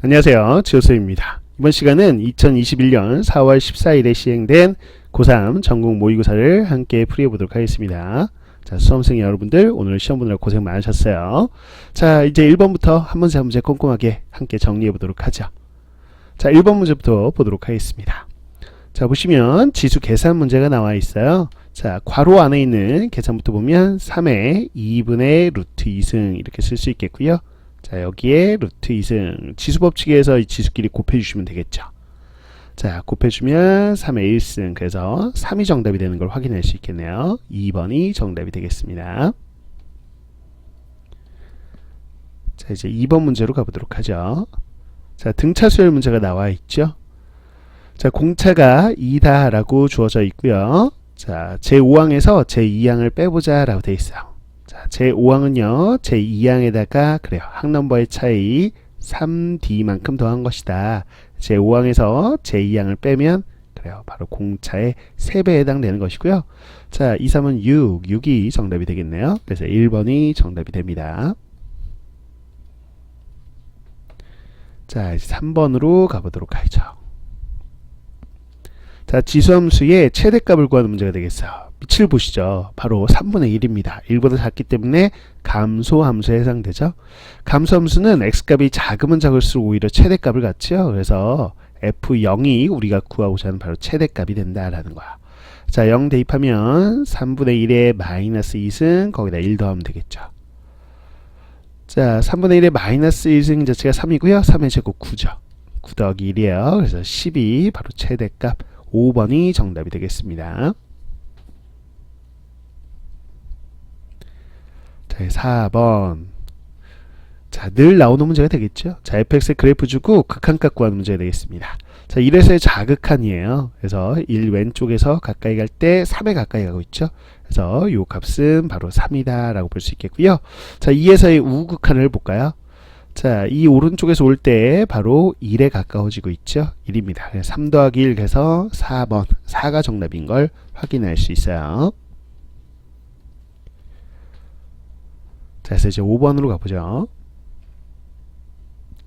안녕하세요. 지호쌤입니다. 이번 시간은 2021년 4월 14일에 시행된 고3 전국 모의고사를 함께 풀이해보도록 하겠습니다. 자, 수험생 여러분들 오늘 시험 보느라 고생 많으셨어요. 자, 이제 1번부터 한 문제 한 문제 꼼꼼하게 함께 정리해보도록 하죠. 자, 1번 문제부터 보도록 하겠습니다. 자, 보시면 지수 계산 문제가 나와 있어요. 자, 괄호 안에 있는 계산부터 보면 3의 2분의 루트 2승 이렇게 쓸 수 있겠고요. 자, 여기에 루트 2승 지수법칙에서 이 지수끼리 곱해주시면 되겠죠. 자, 곱해주면 3의 1승, 그래서 3이 정답이 되는 걸 확인할 수 있겠네요. 2번이 정답이 되겠습니다. 자, 이제 2번 문제로 가보도록 하죠. 자, 등차 수열 문제가 나와 있죠. 자, 공차가 2다 라고 주어져 있고요. 자, 제5항에서 제2항을 빼보자 라고 되어 있어요. 자, 제5항은요, 제2항에다가, 그래요, 항넘버의 차이 3D만큼 더한 것이다. 제5항에서 제2항을 빼면, 그래요, 바로 공차의 3배에 해당되는 것이고요. 자, 2, 3은 6이 정답이 되겠네요. 그래서 1번이 정답이 됩니다. 자, 이제 3번으로 가보도록 하죠. 자, 지수함수의 최대값을 구하는 문제가 되겠어요. 빛을 보시죠. 바로 3분의 1입니다. 1보다 작기 때문에 감소함수에 해당되죠. 감소함수는 x값이 작으면 작을수록 오히려 최대값을 갖죠. 그래서 f0이 우리가 구하고자 하는 바로 최대값이 된다라는 거야. 자, 0 대입하면 3분의 1에 마이너스 2승 거기다 1 더하면 되겠죠. 자, 3분의 1에 마이너스 1승 자체가 3이고요. 3의 제곱 9죠. 9 더하기 1이에요. 그래서 10이 바로 최대값 5번이 정답이 되겠습니다. 자, 4번. 자, 늘 나오는 문제가 되겠죠. 자, fx의 그래프 주고 극한값 구하는 문제가 되겠습니다. 자, 1에서의 자극한이에요. 그래서 1 왼쪽에서 가까이 갈 때 3에 가까이 가고 있죠. 그래서 이 값은 바로 3이다 라고 볼 수 있겠고요. 자, 2에서의 우극한을 볼까요? 자, 이 오른쪽에서 올 때 바로 1에 가까워지고 있죠. 1입니다. 3 더하기 1 해서 4번, 4가 정답인 걸 확인할 수 있어요. 자, 그래서 이제 5번으로 가보죠.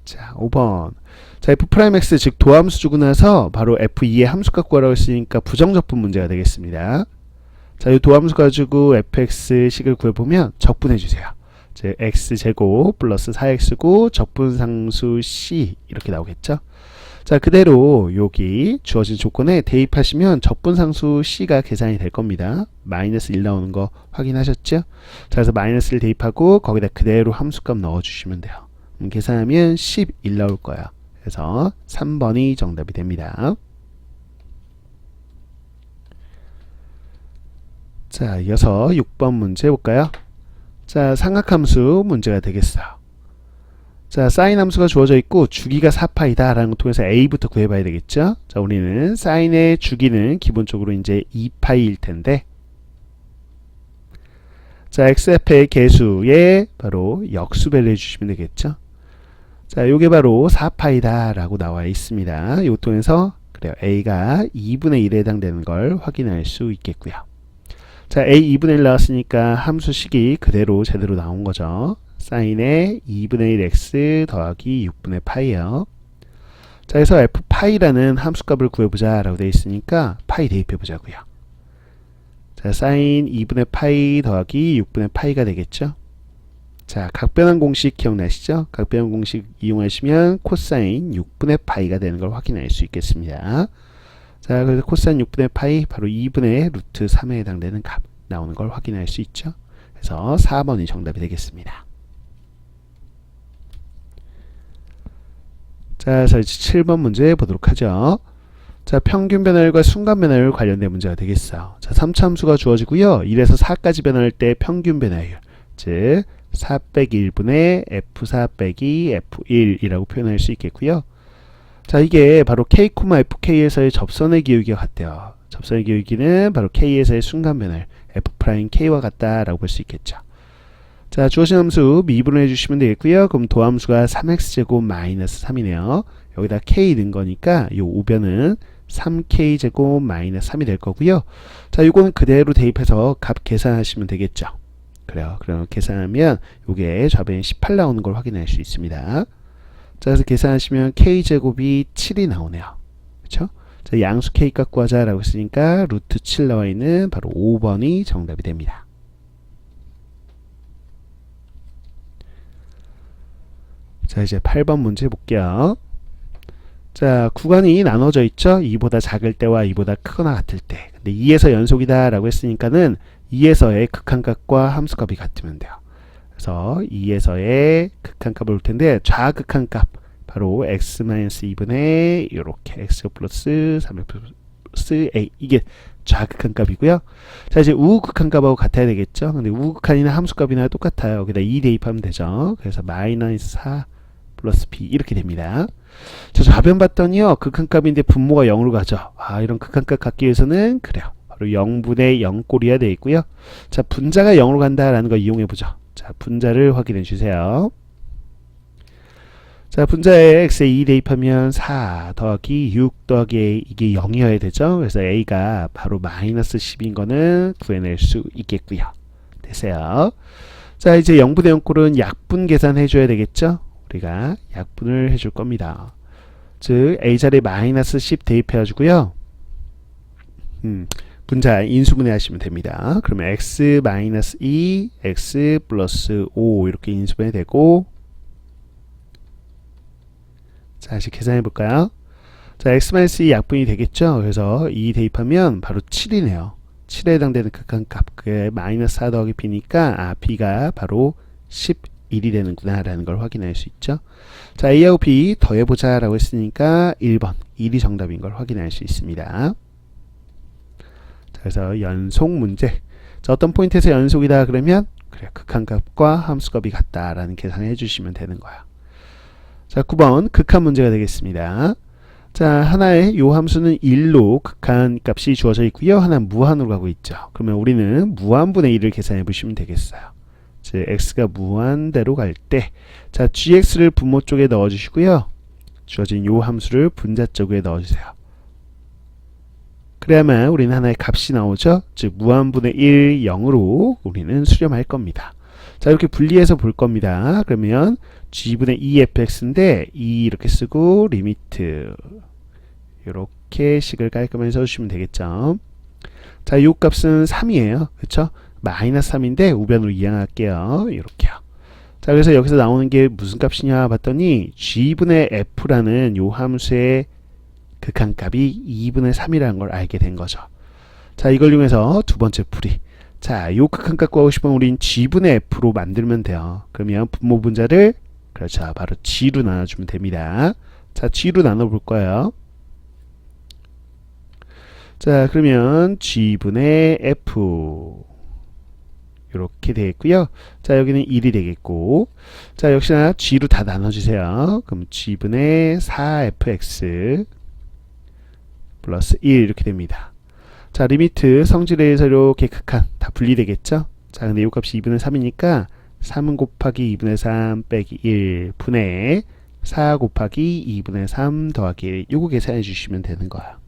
자, 5번. 자, f'x 즉 도함수 주고 나서 바로 f2의 함수값 구하라고 했으니까 부정적분 문제가 되겠습니다. 자, 이 도함수 가지고 fx식을 구해보면 적분해주세요. 즉 x제곱 플러스 4x고 적분상수 c 이렇게 나오겠죠. 자, 그대로 여기 주어진 조건에 대입하시면 적분상수 c가 계산이 될 겁니다. 마이너스 1 나오는 거 확인하셨죠? 자, 그래서 마이너스 1 대입하고 거기다 그대로 함수값 넣어주시면 돼요. 계산하면 11 나올 거야. 그래서 3번이 정답이 됩니다. 자, 이어서 6번 문제 볼까요? 자, 삼각함수 문제가 되겠어요. 자, 사인 함수가 주어져 있고 주기가 4파이다 라는 걸 통해서 a부터 구해봐야 되겠죠. 자, 우리는 사인의 주기는 기본적으로 이제 2파이일 텐데, 자, xf의 개수에 바로 역수배를 해주시면 되겠죠. 자, 요게 바로 4파이다 라고 나와 있습니다. 이거 통해서 그래요, a가 2분의 1에 해당되는 걸 확인할 수 있겠고요. 자, a 2분의 1 나왔으니까 함수식이 그대로 제대로 나온 거죠. 사인의 2분의 1 x 더하기 6분의 파이요. 자, 그래서 f 파이라는 함수값을 구해보자 라고 되어 있으니까 파이 대입해 보자고요. 자, 사인 2분의 파이 더하기 6분의 파이가 되겠죠. 자, 각변환 공식 기억나시죠? 각변환 공식 이용하시면 코사인 6분의 파이가 되는 걸 확인할 수 있겠습니다. 자, 그래서 코사인 6분의 파이 바로 2분의 루트 3에 해당되는 값 나오는 걸 확인할 수 있죠. 그래서 4번이 정답이 되겠습니다. 자, 그래서 이제 7번 문제 보도록 하죠. 자, 평균 변화율과 순간 변화율 관련된 문제가 되겠어요. 자, 3차 함수가 주어지고요. 1에서 4까지 변화할 때 평균 변화율, 즉 4 빼기 1분의 f4 빼기 f1이라고 표현할 수 있겠고요. 자, 이게 바로 k, fk에서의 접선의 기울기와 같대요. 접선의 기울기는 바로 k에서의 순간 변화율 f'k와 같다라고 볼 수 있겠죠. 자, 주어진 함수 미분을 해주시면 되겠고요. 그럼 도함수가 3x제곱 마이너스 3이네요. 여기다 k 넣은 거니까 이 우변은 3k제곱 마이너스 3이 될 거고요. 자, 이거는 그대로 대입해서 값 계산하시면 되겠죠. 그래요. 그럼 계산하면 이게 좌변이 18 나오는 걸 확인할 수 있습니다. 자, 그래서 계산하시면 k제곱이 7이 나오네요. 그쵸? 자, 양수 k 값 구하자라고 했으니까 루트 7 나와 있는 바로 5번이 정답이 됩니다. 자, 이제 8번 문제 볼게요. 자, 구간이 나눠져 있죠? 2보다 작을 때와 2보다 크거나 같을 때. 근데 2에서 연속이다 라고 했으니까는 2에서의 극한값과 함수값이 같으면 돼요. 그래서 2에서의 극한값을 볼 텐데 좌극한값 바로 x-2분의 이렇게 x 플러스 3x 플러스 a 이게 좌극한값이고요. 자, 이제 우극한값하고 같아야 되겠죠? 근데 우극한이나 함수값이나 똑같아요. 여기다 2 대입하면 되죠. 그래서 마이너스 4 플러스 b 이렇게 됩니다. 자, 좌변 봤더니요. 극한값인데 분모가 0으로 가죠. 아, 이런 극한값 갖기 위해서는 그래요. 바로 0분의 0꼴이어야 되겠고요. 자, 분자가 0으로 간다라는 거 이용해 보죠. 자, 분자를 확인해 주세요. 자, 분자에 x에 2 대입하면 4 더하기 6 더하기 a 이게 0이어야 되죠. 그래서 a가 바로 마이너스 10인 거는 구해낼 수 있겠고요. 됐어요. 자, 이제 0분의 0꼴은 약분 계산해 줘야 되겠죠. 우리가 약분을 해줄 겁니다. 즉 a 자리에 마이너스 10 대입해 가지고요. 분자 인수분해 하시면 됩니다. 그러면 x 마이너스 2, x 플러스 5 이렇게 인수분해 되고, 자, 다시 계산해 볼까요? 자, x 마이너스 2 약분이 되겠죠. 그래서 2 대입하면 바로 7이네요. 7에 해당되는 극한값 그게 마이너스 4 더하기 b니까 b가 바로 11이 되는구나 라는 걸 확인할 수 있죠. 자, a하고 b 더해보자 라고 했으니까 1번 1이 정답인 걸 확인할 수 있습니다. 그래서 연속 문제. 자, 어떤 포인트에서 연속이다 그러면 그래 극한값과 함수값이 같다라는 계산을 해주시면 되는 거야. 자, 9번 극한 문제가 되겠습니다. 자, 하나의 요 함수는 1로 극한값이 주어져 있고요. 하나는 무한으로 가고 있죠. 그러면 우리는 무한분의 1을 계산해 보시면 되겠어요. 즉 x가 무한대로 갈 때, 자, gx를 분모 쪽에 넣어주시고요. 주어진 요 함수를 분자 쪽에 넣어주세요. 그래야만 우리는 하나의 값이 나오죠. 즉 무한분의 1, 0으로 우리는 수렴할 겁니다. 자, 이렇게 분리해서 볼 겁니다. 그러면 g분의 2fx인데 2 이렇게 쓰고 리미트 이렇게 식을 깔끔하게 써주시면 되겠죠. 자, 이 값은 3이에요. 그렇죠? 마이너스 3인데 우변으로 이항할게요. 이렇게요. 자, 그래서 여기서 나오는 게 무슨 값이냐 봤더니 g분의 f라는 요 함수의 극한값이 2분의 3이라는 걸 알게 된 거죠. 자, 이걸 이용해서 두 번째 풀이. 자, 요 극한값 구하고 싶으면 우린 g분의 f로 만들면 돼요. 그러면 분모 분자를 그렇죠. 바로 g로 나눠주면 됩니다. 자, g로 나눠볼 거예요. 자, 그러면 g분의 f 이렇게 되겠고요. 자, 여기는 1이 되겠고, 자, 역시나 g로 다 나눠주세요. 그럼 g분의 4fx 플러스 1 이렇게 됩니다. 자, 리미트 성질에서 이렇게 극한 다 분리되겠죠. 자, 근데 이 값이 2분의 3이니까 3 곱하기 2분의 3 빼기 1 분의 4 곱하기 2분의 3 더하기 1 요거 계산해 주시면 되는 거야.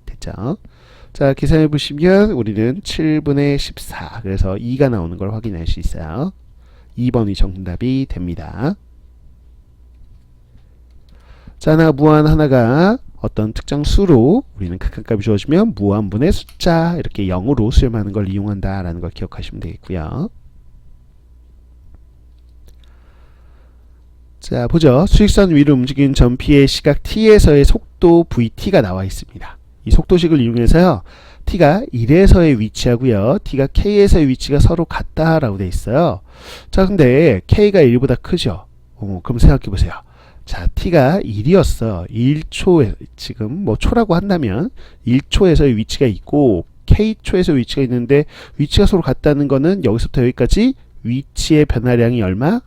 됐죠? 자, 계산해 보시면 우리는 7분의 14 그래서 2가 나오는 걸 확인할 수 있어요. 2번이 정답이 됩니다. 자, 하나 무한 하나가 어떤 특정 수로 우리는 극한값이 주어지면 무한분의 숫자 이렇게 0으로 수렴하는 걸 이용한다 라는 걸 기억하시면 되겠고요. 자, 보죠. 수직선 위로 움직이는 점 P의 시각 T에서의 속도 VT가 나와 있습니다. 이 속도식을 이용해서요. T가 1에서의 위치하고요. T가 K에서의 위치가 서로 같다라고 되어 있어요. 자, 근데 K가 1보다 크죠. 그럼 생각해 보세요. 자, t가 1이었어. 1초에 지금 뭐 초라고 한다면 1초에서의 위치가 있고 k초에서 위치가 있는데 위치가 서로 같다는 거는 여기서부터 여기까지 위치의 변화량이 얼마?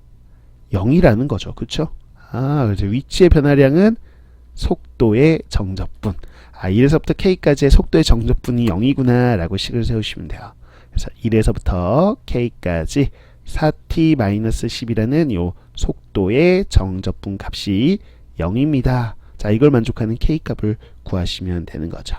0이라는 거죠. 그렇죠? 아, 그래서 위치의 변화량은 속도의 정적분. 아, 1에서부터 k까지의 속도의 정적분이 0이구나 라고 식을 세우시면 돼요. 그래서 1에서부터 k까지 4t-10이라는 요 속도의 정적분 값이 0입니다. 자, 이걸 만족하는 k값을 구하시면 되는 거죠.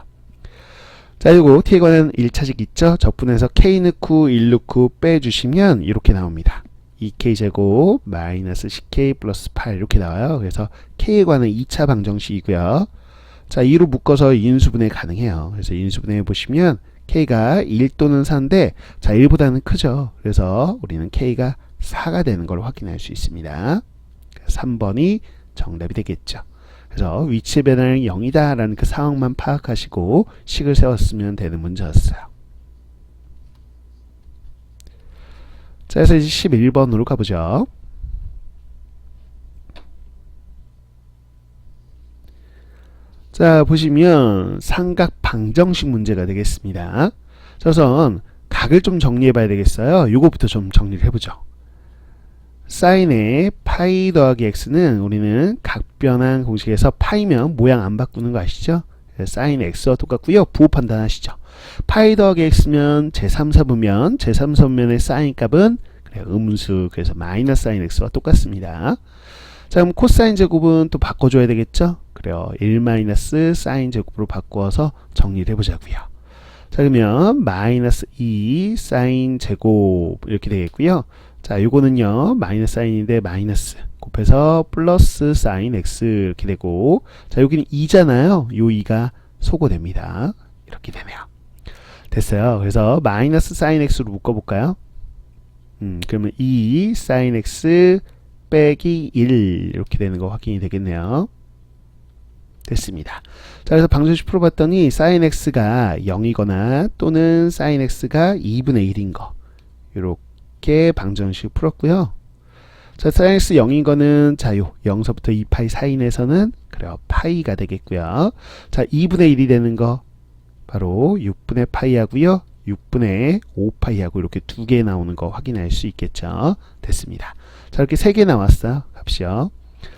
자, 요거 t에 관한 1차식 있죠? 적분해서 k 넣고 1 넣고 빼주시면 이렇게 나옵니다. 2k제곱 마이너스 10k 플러스 8 이렇게 나와요. 그래서 k에 관한 2차 방정식이고요. 자, 2로 묶어서 인수분해 가능해요. 그래서 인수분해 보시면 k가 1 또는 4인데 자, 1보다는 크죠. 그래서 우리는 k가 4가 되는 걸 확인할 수 있습니다. 3번이 정답이 되겠죠. 그래서 위치의 변화는 0이다 라는 그 상황만 파악하시고 식을 세웠으면 되는 문제였어요. 자, 그래서 이제 11번으로 가보죠. 자, 보시면 삼각 방정식 문제가 되겠습니다. 자, 우선 각을 좀 정리해 봐야 되겠어요. 요거부터 좀 정리를 해보죠. 사인의 파이 더하기 x는 우리는 각변환 공식에서 파이면 모양 안 바꾸는 거 아시죠? 사인 x와 똑같고요. 부호 판단하시죠. 파이 더하기 x면 제3사분면 제3사분면의 사인 값은 그래 음수, 그래서 마이너스 사인 x와 똑같습니다. 자, 그럼 코사인 제곱은 또 바꿔줘야 되겠죠? 그래요. 1 마이너스 사인 제곱으로 바꾸어서 정리를 해보자고요. 자, 그러면 마이너스 2 사인 제곱 이렇게 되겠고요. 자, 요거는요 마이너스 사인인데 마이너스 곱해서 플러스 사인 x 이렇게 되고, 자, 여기는 2잖아요. 요 2가 소거됩니다. 이렇게 되네요. 됐어요. 그래서 마이너스 사인 x로 묶어볼까요? 그러면 2 사인 x 빼기 1 이렇게 되는 거 확인이 되겠네요. 됐습니다. 자, 그래서 방정식 풀어봤더니 사인 x가 0이거나 또는 사인 x가 2분의 1인 거 이렇게 방정식 풀었고요. 자, 사인 x 0인 거는 자, 요 0서부터 2파이 사인에서는 그래요 파이가 되겠고요. 자, 2분의 1이 되는 거 바로 6분의 파이 하고요. 6분의 5파이 하고 이렇게 두 개 나오는 거 확인할 수 있겠죠. 됐습니다. 자, 이렇게 세 개 나왔어요. 값이요.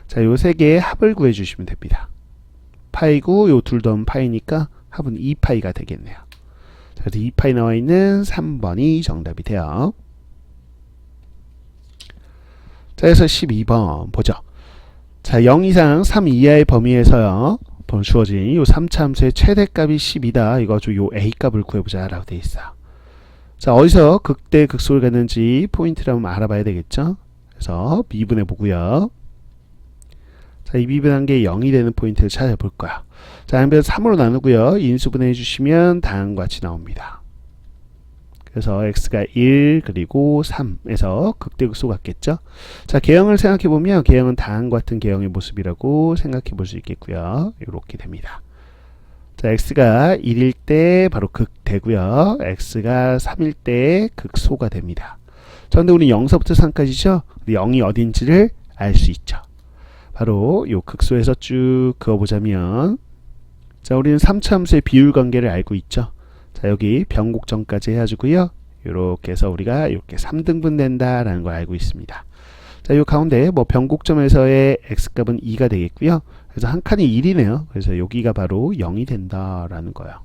자, 요 세 개의 합을 구해 주시면 됩니다. 파이고 요 둘 더하면 파이니까 합은 2파이가 되겠네요. 자, 그래서 2파이 나와 있는 3번이 정답이 돼요. 자, 그래서 12번 보죠. 자, 0 이상 3 이하의 범위에서요. 주어진 요 3차 함수의 최대값이 10이다. 이거 가지고 요 a값을 구해보자 라고 되어 있어요. 자, 어디서 극대 극소를 갖는지 포인트를 한번 알아봐야 되겠죠. 그래서 미분해 보고요. 자, 이 미분한 게 0이 되는 포인트를 찾아볼 거야. 자, 양변 3으로 나누고요. 인수분해 해주시면 다음과 같이 나옵니다. 그래서 x가 1 그리고 3에서 극대극소 같겠죠. 자, 개형을 생각해 보면 개형은 다음과 같은 개형의 모습이라고 생각해 볼 수 있겠고요. 이렇게 됩니다. 자, x가 1일 때 바로 극대고요. x가 3일 때 극소가 됩니다. 자, 근데 우리 0서부터 3까지죠. 0이 어딘지를 알 수 있죠. 바로 요 극소에서 쭉 그어보자면, 자, 우리는 3차 함수의 비율 관계를 알고 있죠. 자, 여기 변곡점까지 해가지고요. 이렇게 해서 우리가 이렇게 3등분 된다라는 걸 알고 있습니다. 자, 요 가운데 뭐 변곡점에서의 x값은 2가 되겠고요. 그래서 한 칸이 1이네요. 그래서 여기가 바로 0이 된다라는 거예요.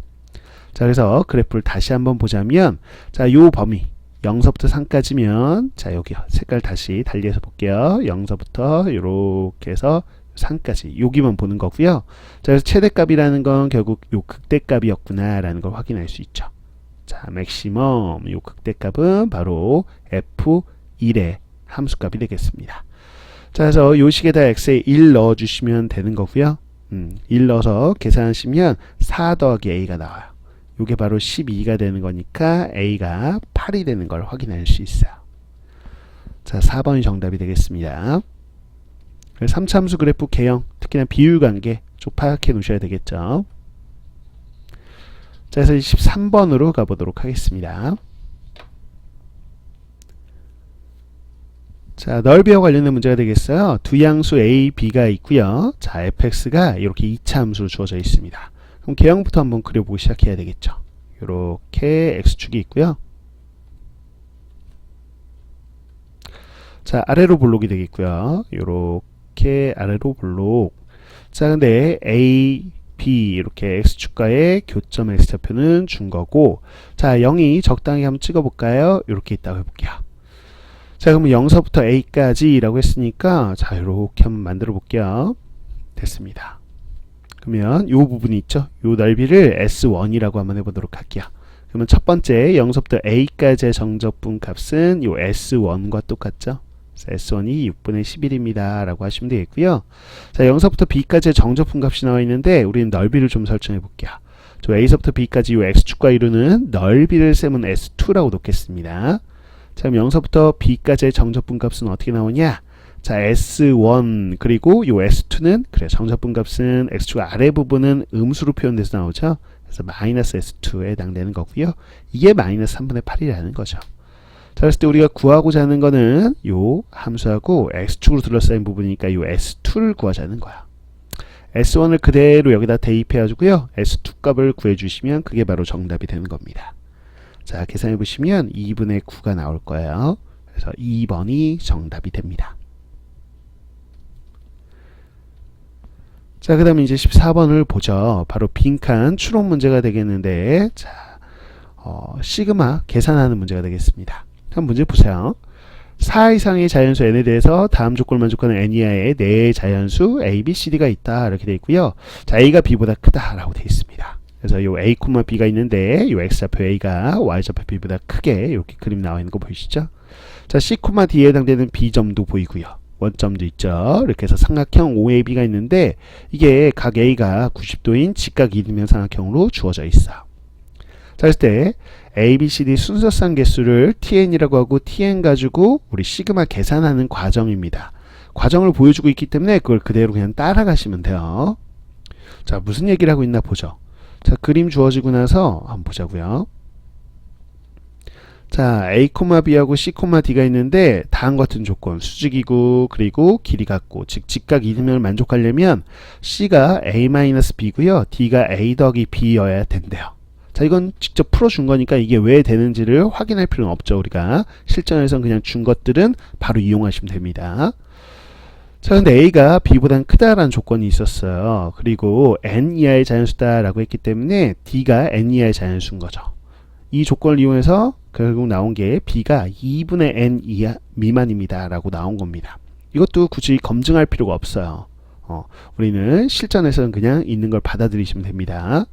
자, 그래서 그래프를 다시 한번 보자면, 자, 요 범위 0서부터 3까지면, 자, 여기 색깔 다시 달리해서 볼게요. 0서부터 이렇게 해서 3까지 여기만 보는 거고요. 자, 그래서 최대값이라는 건 결국 요 극대값이었구나 라는 걸 확인할 수 있죠. 자, 맥시멈 요 극대값은 바로 f1의 함수값이 되겠습니다. 자, 그래서 요 식에다 x에 1 넣어 주시면 되는 거고요. 1 넣어서 계산하시면 4 더하기 a가 나와요. 요게 바로 12가 되는 거니까 a가 8이 되는 걸 확인할 수 있어요. 자, 4번이 정답이 되겠습니다. 3차 함수 그래프 개형, 특히나 비율 관계 좀 파악해 놓으셔야 되겠죠. 자, 그래서 13번으로 가보도록 하겠습니다. 자, 넓이와 관련된 문제가 되겠어요. 두 양수 a, b가 있고요. 자, fx가 이렇게 2차 함수로 주어져 있습니다. 그럼 개형부터 한번 그려보기 시작해야 되겠죠. 이렇게 x축이 있고요. 자, 아래로 볼록이 되겠고요. 이렇게 아래로 볼록. 자, 근데 A, B 이렇게 x축과의 교점 x좌표는 준 거고, 자, 0이 적당히 한번 찍어볼까요? 이렇게 있다고 해볼게요. 자, 그러면 0서부터 A까지 라고 했으니까, 자, 이렇게 한번 만들어 볼게요. 됐습니다. 그러면 이 부분이 있죠. 이 넓이를 S1이라고 한번 해보도록 할게요. 그러면 첫 번째 0서부터 A까지의 정적분 값은 이 S1과 똑같죠. S1이 6분의 11입니다. 라고 하시면 되겠고요. 자, 0서부터 B까지의 정적분 값이 나와 있는데 우리는 넓이를 좀 설정해 볼게요. 저 A서부터 B까지 이 X축과 이루는 넓이를 셈은 S2라고 놓겠습니다. 자, 그럼 0서부터 B까지의 정적분 값은 어떻게 나오냐? 자, S1 그리고 요 S2는 그래 정적분 값은 X축 아래 부분은 음수로 표현돼서 나오죠. 그래서 마이너스 S2에 해당되는 거고요. 이게 마이너스 3분의 8이라는 거죠. 자, 그랬을 때 우리가 구하고자 하는 거는 요 함수하고 X축으로 둘러싸인 부분이니까 요 S2를 구하자는 거야. S1을 그대로 여기다 대입해 가지고요. S2 값을 구해 주시면 그게 바로 정답이 되는 겁니다. 자, 계산해 보시면 2분의 9가 나올 거예요. 그래서 2번이 정답이 됩니다. 자, 그 다음에 이제 14번을 보죠. 바로 빈칸 추론 문제가 되겠는데, 자, 시그마 계산하는 문제가 되겠습니다. 한번 문제 보세요. 4 이상의 자연수 n에 대해서 다음 조건을 만족하는 n 이하의 4 자연수 a, b, c, d가 있다. 이렇게 되어 있고요. 자, a가 b보다 크다라고 되어 있습니다. 그래서 요 a, b가 있는데 요 x좌표 a가 y좌표 b보다 크게 이렇게 그림 나와 있는 거 보이시죠? 자, c, d에 해당되는 b점도 보이고요. 원점도 있죠. 이렇게 해서 삼각형 OAB가 있는데 이게 각 A가 90도인 직각 이등변 삼각형으로 주어져 있어. 자, 그럴 때 A, B, C, D 순서상 개수를 TN이라고 하고 TN 가지고 우리 시그마 계산하는 과정입니다. 과정을 보여주고 있기 때문에 그걸 그대로 그냥 따라가시면 돼요. 자, 무슨 얘기를 하고 있나 보죠. 자, 그림 주어지고 나서 한번 보자고요. 자, A, B하고 C, D가 있는데 다음과 같은 조건 수직이고 그리고 길이 같고 즉 직각 이등변을 만족하려면 C가 A-B고요. D가 A 더하기 B여야 된대요. 자, 이건 직접 풀어준 거니까 이게 왜 되는지를 확인할 필요는 없죠. 우리가 실전에서는 그냥 준 것들은 바로 이용하시면 됩니다. 자, 근데 A가 B보다는 크다라는 조건이 있었어요. 그리고 N 이하의 자연수다라고 했기 때문에 D가 N 이하의 자연수인 거죠. 이 조건을 이용해서 결국 나온 게 B가 2분의 N 이하 미만입니다. 라고 나온 겁니다. 이것도 굳이 검증할 필요가 없어요. 우리는 실전에서는 그냥 있는 걸 받아들이시면 됩니다.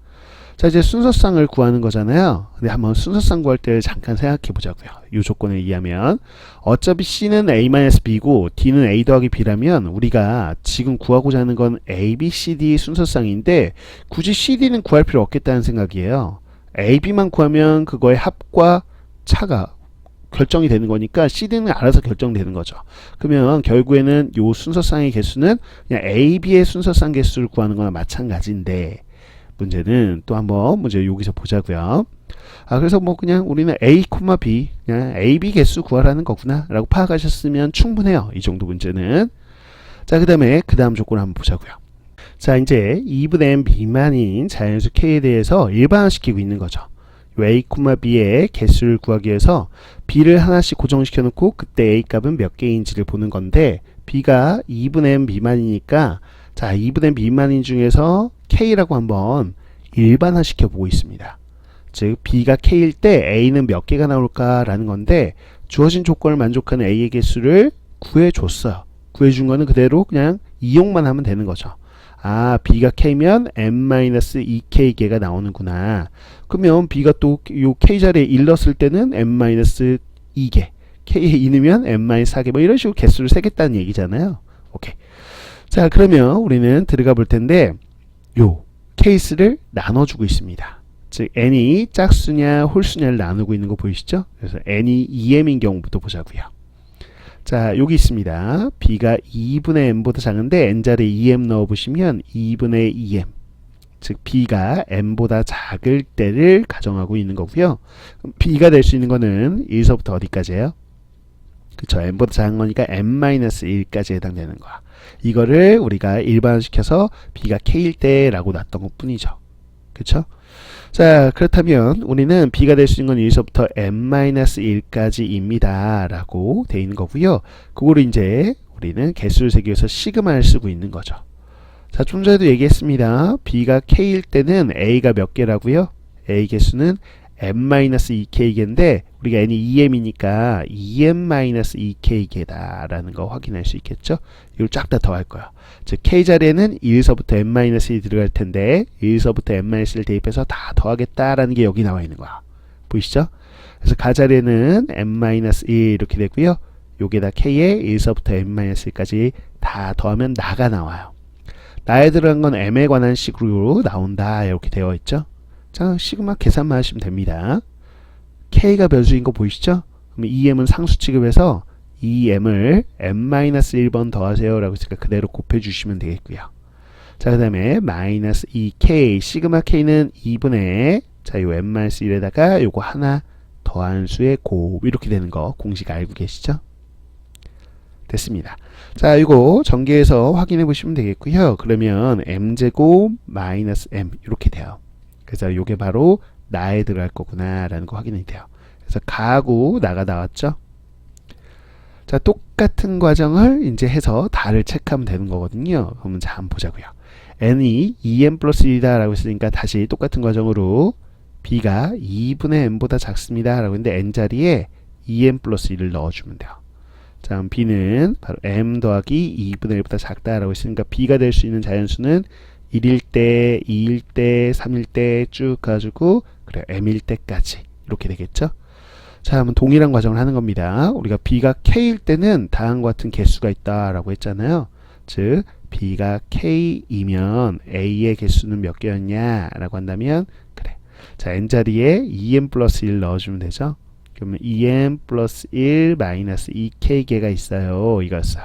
자, 이제 순서상을 구하는 거잖아요. 근데 한번 순서상 구할 때 잠깐 생각해 보자고요. 이 조건에 의하면 어차피 C는 A-B고 D는 A 더하기 B라면 우리가 지금 구하고자 하는 건 A, B, C, D 순서상인데 굳이 C, D는 구할 필요 없겠다는 생각이에요. A, B만 구하면 그거의 합과 차가 결정이 되는 거니까 CD는 알아서 결정되는 거죠. 그러면 결국에는 요 순서상의 개수는 그냥 A, B의 순서상 개수를 구하는 거나 마찬가지인데 문제는 또 한번 문제 여기서 보자고요. 그래서 뭐 그냥 우리는 A, B 그냥 A, B 개수 구하라는 거구나 라고 파악하셨으면 충분해요. 이 정도 문제는. 자, 그 다음 조건을 한번 보자고요. 자, 이제 2분의 n 미만인 자연수 K에 대해서 일반화시키고 있는 거죠. A, B의 개수를 구하기 위해서 B를 하나씩 고정시켜 놓고 그때 A 값은 몇 개인지를 보는 건데 B가 2분의 n 미만이니까 자, 2분의 n 미만인 중에서 K라고 한번 일반화시켜 보고 있습니다. 즉 B가 K일 때 A는 몇 개가 나올까라는 건데 주어진 조건을 만족하는 A의 개수를 구해줬어요. 구해준 거는 그대로 그냥 이용만 하면 되는 거죠. B가 K면 n-2K개가 나오는구나. 그러면 B가 또 요 K 자리에 1 넣었을 때는 n-2개, K에 2 넣으면 n-4개 뭐 이런 식으로 개수를 세겠다는 얘기잖아요. 오케이. 자, 그러면 우리는 들어가 볼 텐데 요 케이스를 나눠주고 있습니다. 즉 n이 짝수냐 홀수냐를 나누고 있는 거 보이시죠? 그래서 n이 2m인 경우부터 보자고요. 자, 여기 있습니다. B가 2분의 n보다 작은데 n자리에 2m 넣어보시면 2분의 2m 즉 B가 n보다 작을 때를 가정하고 있는 거고요. B가 될 수 있는 거는 1서부터 어디까지예요? 그쵸, n보다 작은 거니까 n-1까지 해당되는 거야. 이거를 우리가 일반시켜서 B가 K일 때 라고 놨던 것 뿐이죠. 그쵸? 자, 그렇다면 우리는 B가 될 수 있는 건 1서부터 n-1까지입니다 라고 되어 있는 거고요. 그거를 이제 우리는 개수를 세기 위해서 시그마를 쓰고 있는 거죠. 자, 좀 전에도 얘기했습니다. B가 K일 때는 A가 몇 개라고요? A 개수는 n-2k개인데 우리가 n이 2m이니까 2m-2k개다 라는 거 확인할 수 있겠죠? 이걸 쫙 다 더할 거야. 즉 K 자리에는 1서부터 n-1이 들어갈 텐데 1서부터 n-1을 대입해서 다 더하겠다라는 게 여기 나와 있는 거야. 보이시죠? 그래서 가 자리에는 n-1 이렇게 되고요. 여기다 k에 1서부터 m-1까지 다 더하면 나가 나와요. 나에 들어간 건 m에 관한 식으로 나온다 이렇게 되어 있죠. 자, 시그마 계산만 하시면 됩니다. k가 변수인 거 보이시죠? 그럼 2m은 상수 취급해서 2m을 m-1번 더하세요 라고 했으니까 그대로 곱해주시면 되겠고요. 자, 그 다음에 마이너스 2k 시그마 k는 2분의 자, 요 m-1에다가 요거 하나 더한 수의 곱 이렇게 되는 거 공식 알고 계시죠? 됐습니다. 자, 이거 전개해서 확인해 보시면 되겠고요. 그러면 m제곱 마이너스 m 이렇게 돼요. 그래서 이게 바로 나에 들어갈 거구나 라는 거 확인이 돼요. 그래서 가하고 나가 나왔죠. 자, 똑같은 과정을 이제 해서 다를 체크하면 되는 거거든요. 그러면 자, 한번 보자고요. n이 2m 플러스 1이다 라고 했으니까 다시 똑같은 과정으로 b가 2분의 m보다 작습니다 라고 했는데 n 자리에 2m 플러스 1을 넣어주면 돼요. 자, 그럼 b는 바로 m 더하기 2분의 1보다 작다라고 했으니까 b가 될 수 있는 자연수는 1일 때, 2일 때, 3일 때 쭉 가지고 그래 m일 때까지 이렇게 되겠죠. 자, 그러면 동일한 과정을 하는 겁니다. 우리가 b가 k일 때는 다음과 같은 개수가 있다라고 했잖아요. 즉 b가 k이면 a의 개수는 몇 개였냐 라고 한다면 그래 자 n자리에 2m 플러스 1 넣어주면 되죠. 그러면 2m 플러스 1 마이너스 2k개가 있어요. 이거였어요.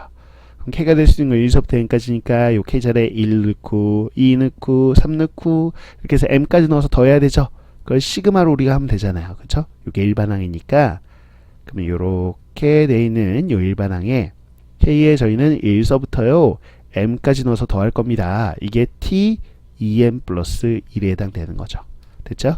그럼 k가 될 수 있는 거 1서부터 n까지니까 요 k 자리에 1 넣고 2 넣고 3 넣고 이렇게 해서 m까지 넣어서 더해야 되죠. 그걸 시그마로 우리가 하면 되잖아요. 그쵸? 요게 일반항이니까 그러면 요렇게 돼 있는 요 일반항에 k에 저희는 1서부터요 m까지 넣어서 더할 겁니다. 이게 t 2m 플러스 1에 해당되는 거죠. 됐죠?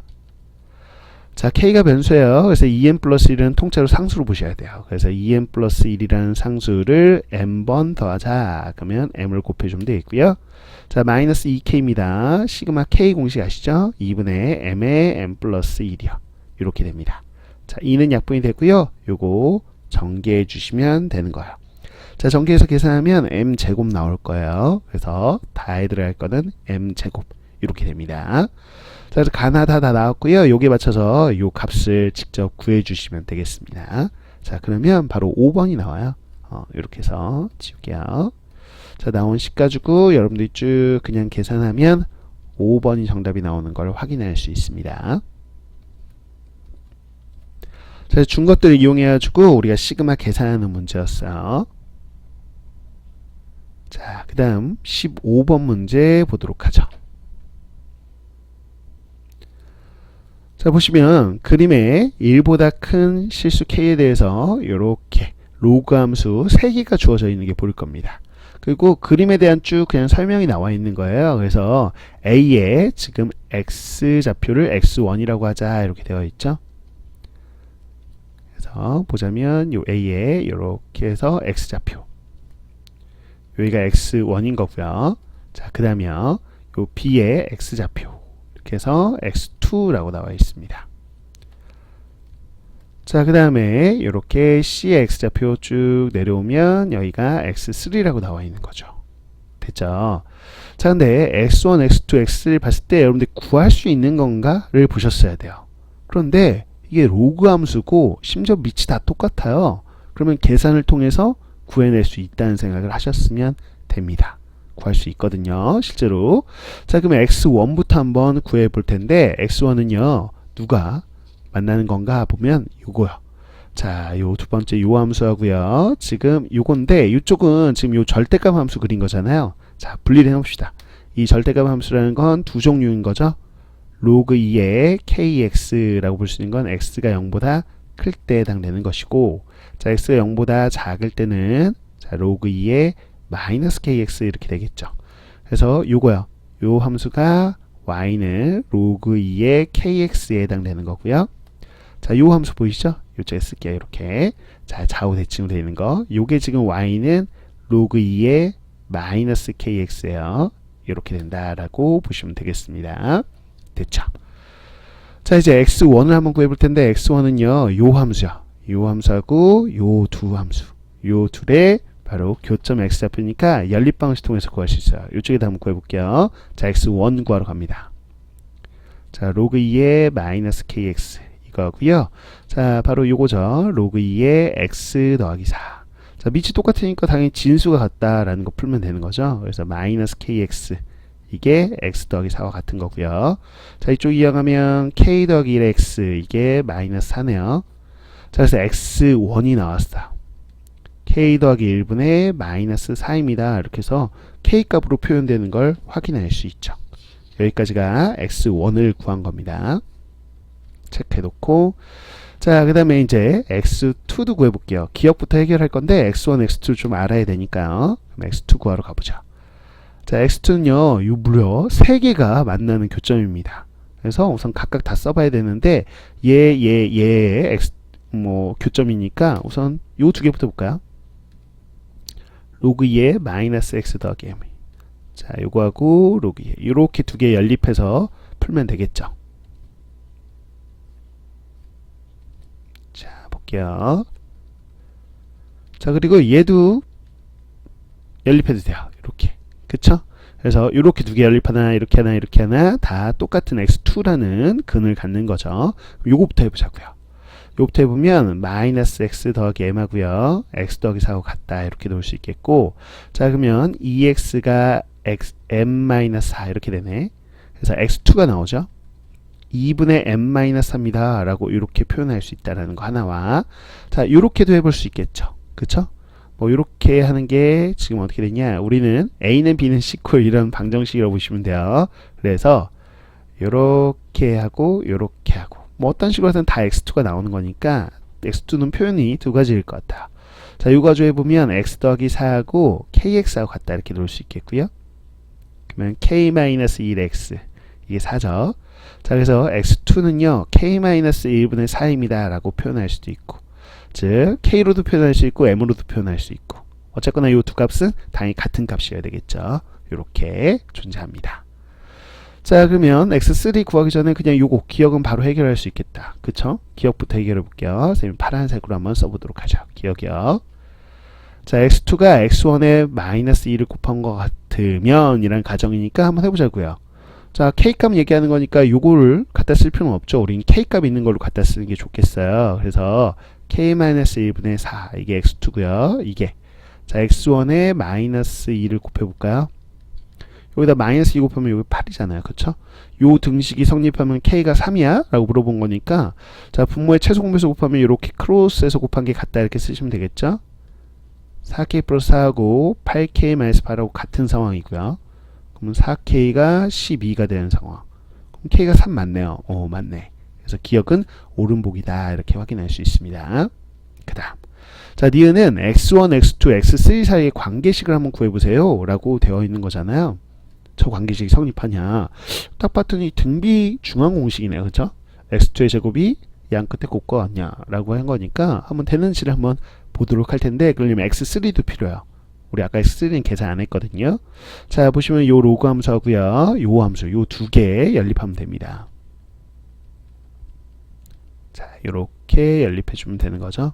자, k가 변수예요. 그래서 2m 플러스 1은 통째로 상수로 보셔야 돼요. 그래서 2m 플러스 1이라는 상수를 m번 더하자. 그러면 m을 곱해주면 되겠고요. 자, 마이너스 2k입니다. 시그마 k 공식 아시죠? 2분의 m의 m 플러스 1이요. 이렇게 됩니다. 자, 2는 약분이 됐고요. 요거 전개해 주시면 되는 거예요. 자, 전개해서 계산하면 m제곱 나올 거예요. 그래서 다에 들어갈 거는 m제곱 이렇게 됩니다. 자, 그래서 가나다 다 나왔고요. 여기에 맞춰서 요 값을 직접 구해 주시면 되겠습니다. 자, 그러면 바로 5번이 나와요. 이렇게 해서 지울게요. 자, 나온 식 가지고 여러분들이 쭉 그냥 계산하면 5번이 정답이 나오는 걸 확인할 수 있습니다. 자, 준 것들을 이용해 가지고 우리가 시그마 계산하는 문제였어요. 자, 그 다음 15번 문제 보도록 하죠. 자, 보시면 그림에 1보다 큰 실수 k에 대해서 이렇게 로그 함수 3개가 주어져 있는 게 보일 겁니다. 그리고 그림에 대한 쭉 그냥 설명이 나와 있는 거예요. 그래서 a에 지금 x 좌표를 x1이라고 하자 이렇게 되어 있죠. 그래서 보자면 요 a에 이렇게 해서 x 좌표 여기가 x1인 거고요. 자, 그 다음에 요 b의 x 좌표 이렇게 해서 x2라고 나와 있습니다. 자, 그 다음에 이렇게 C의 X좌표 쭉 내려오면 여기가 X3라고 나와 있는 거죠. 됐죠? 자, 근데 X1, X2, X3 봤을 때 여러분들이 구할 수 있는 건가를 보셨어야 돼요. 그런데 이게 로그 함수고 심지어 밑이 다 똑같아요. 그러면 계산을 통해서 구해낼 수 있다는 생각을 하셨으면 됩니다. 구할 수 있거든요. 실제로. 자, 그러면 X1부터 한번 구해 볼 텐데 X1은요. 누가 만나는 건가 보면 요거요. 자, 요 두 번째 요 함수하고요. 지금 요건데 이쪽은 지금 요 절대값 함수 그린 거잖아요. 자, 분리를 해 봅시다. 이 절대값 함수라는 건 두 종류인 거죠. 로그 2의 kx라고 볼 수 있는 건 x가 0보다 클 때 해당되는 것이고 자, x가 0보다 작을 때는 자, 로그 2의 마이너스 kx 이렇게 되겠죠. 그래서 요거요. 요 함수가 y는 로그 2의 kx에 해당되는 거고요. 자, 요 함수 보이시죠? 요쪽에 쓸게요. 이렇게. 자, 좌우 대칭으로 되어 있는 거. 요게 지금 y는 로그 2의 마이너스 kx예요. 이렇게 된다라고 보시면 되겠습니다. 됐죠? 자, 이제 x1을 한번 구해 볼 텐데 x1은요. 요 함수요. 요 함수하고 요 두 함수. 요 둘의 바로 교점 x좌표니까 연립방식 통해서 구할 수 있어요. 이쪽에다 한번 구해볼게요. 자, x1 구하러 갑니다. 자, 로그 2의 마이너스 kx 이거고요. 자, 바로 요거죠. 로그 2의 x 더하기 4. 자, 밑이 똑같으니까 당연히 진수가 같다라는 거 풀면 되는 거죠. 그래서 마이너스 kx 이게 x 더하기 4와 같은 거고요. 자, 이쪽 이용하면 k 더하기 1x 이게 마이너스 4네요. 자, 그래서 x1이 나왔어요. k 더하기 1분의 마이너스 4입니다. 이렇게 해서 k 값으로 표현되는 걸 확인할 수 있죠. 여기까지가 x1을 구한 겁니다. 체크해놓고, 자, 그 다음에 이제 x2도 구해볼게요. 기억부터 해결할 건데 x1, x2 좀 알아야 되니까요. 그럼 x2 구하러 가보죠. 자, x2는요, 요 무려 3개가 만나는 교점입니다. 그래서 우선 각각 다 써봐야 되는데 얘의 x 교점이니까 우선 요 두 개부터 볼까요? 로그 2의 마이너스 x 더하기 m. 자, 요거하고 로그 2 이렇게 두 개 연립해서 풀면 되겠죠. 자, 볼게요. 자, 그리고 얘도 연립해도 돼요. 이렇게. 그쵸? 그래서 이렇게 두 개 연립하나 이렇게 하나 이렇게 하나 다 똑같은 x2라는 근을 갖는 거죠. 요거부터 해보자고요. 요거부터 해보면 마이너스 x 더하기 m 하고요. x 더하기 4하고 같다 이렇게 놓을 수 있겠고, 자, 그러면 2x가 m-4 이렇게 되네. 그래서 x2가 나오죠. 2분의 m-4입니다 라고 이렇게 표현할 수 있다는 거 하나와, 자, 요렇게도 해볼 수 있겠죠. 그쵸? 뭐 요렇게 하는 게 지금 어떻게 되냐, 우리는 a는 b는 c고 이런 방정식이라고 보시면 돼요. 그래서 요렇게 하고 요렇게 하고 뭐 어떤 식으로 하든 다 x2가 나오는 거니까 x2는 표현이 두 가지일 것 같아요. 자, 요 가조 해보면 x 더하기 4하고 kx하고 같다 이렇게 놓을 수 있겠고요. 그러면 k-1x 이게 4죠. 자, 그래서 x2는요 k-1분의 4입니다 라고 표현할 수도 있고, 즉 k로도 표현할 수 있고 m으로도 표현할 수 있고, 어쨌거나 이 두 값은 당연히 같은 값이어야 되겠죠. 이렇게 존재합니다. 자, 그러면 x3 구하기 전에 그냥 요거 기억은 바로 해결할 수 있겠다. 그쵸? 기억부터 해결해 볼게요. 선생님 파란색으로 한번 써보도록 하죠. 기억이요. 자, x2가 x1에 마이너스 2를 곱한 것 같으면 이란 가정이니까 한번 해보자고요. 자, k값 얘기하는 거니까 요거를 갖다 쓸 필요는 없죠. 우린 k값 있는 걸로 갖다 쓰는 게 좋겠어요. 그래서 k-1분의 4 이게 x2고요. 이게 자, x1에 마이너스 2를 곱해볼까요? 여기다 마이너스 2 곱하면 여기 8이잖아요. 그쵸? 요 등식이 성립하면 k가 3이야? 라고 물어본 거니까, 자, 분모의 최소 공배수 곱하면 이렇게 크로스해서 곱한 게 같다 이렇게 쓰시면 되겠죠? 4k 플러스 4하고 8k 마이너스 8하고 같은 상황이고요. 그러면 4k가 12가 되는 상황. 그럼 k가 3 맞네요. 오, 맞네. 그래서 기억은 오른복이다 이렇게 확인할 수 있습니다. 그 다음, 자, 니은은 x1, x2, x3 사이의 관계식을 한번 구해보세요 라고 되어 있는 거잖아요. 저 관계식이 성립하냐, 딱 봤더니 등비 중앙 공식이네요. 그쵸? x2의 제곱이 양 끝에 곱과 같냐 라고 한 거니까 한번 되는지를 한번 보도록 할 텐데, 그러려면 x3도 필요해요. 우리 아까 x3는 계산 안 했거든요. 자, 보시면 요 로그 함수하고요 요 함수 요 두 개 연립하면 됩니다. 자, 요렇게 연립해 주면 되는 거죠.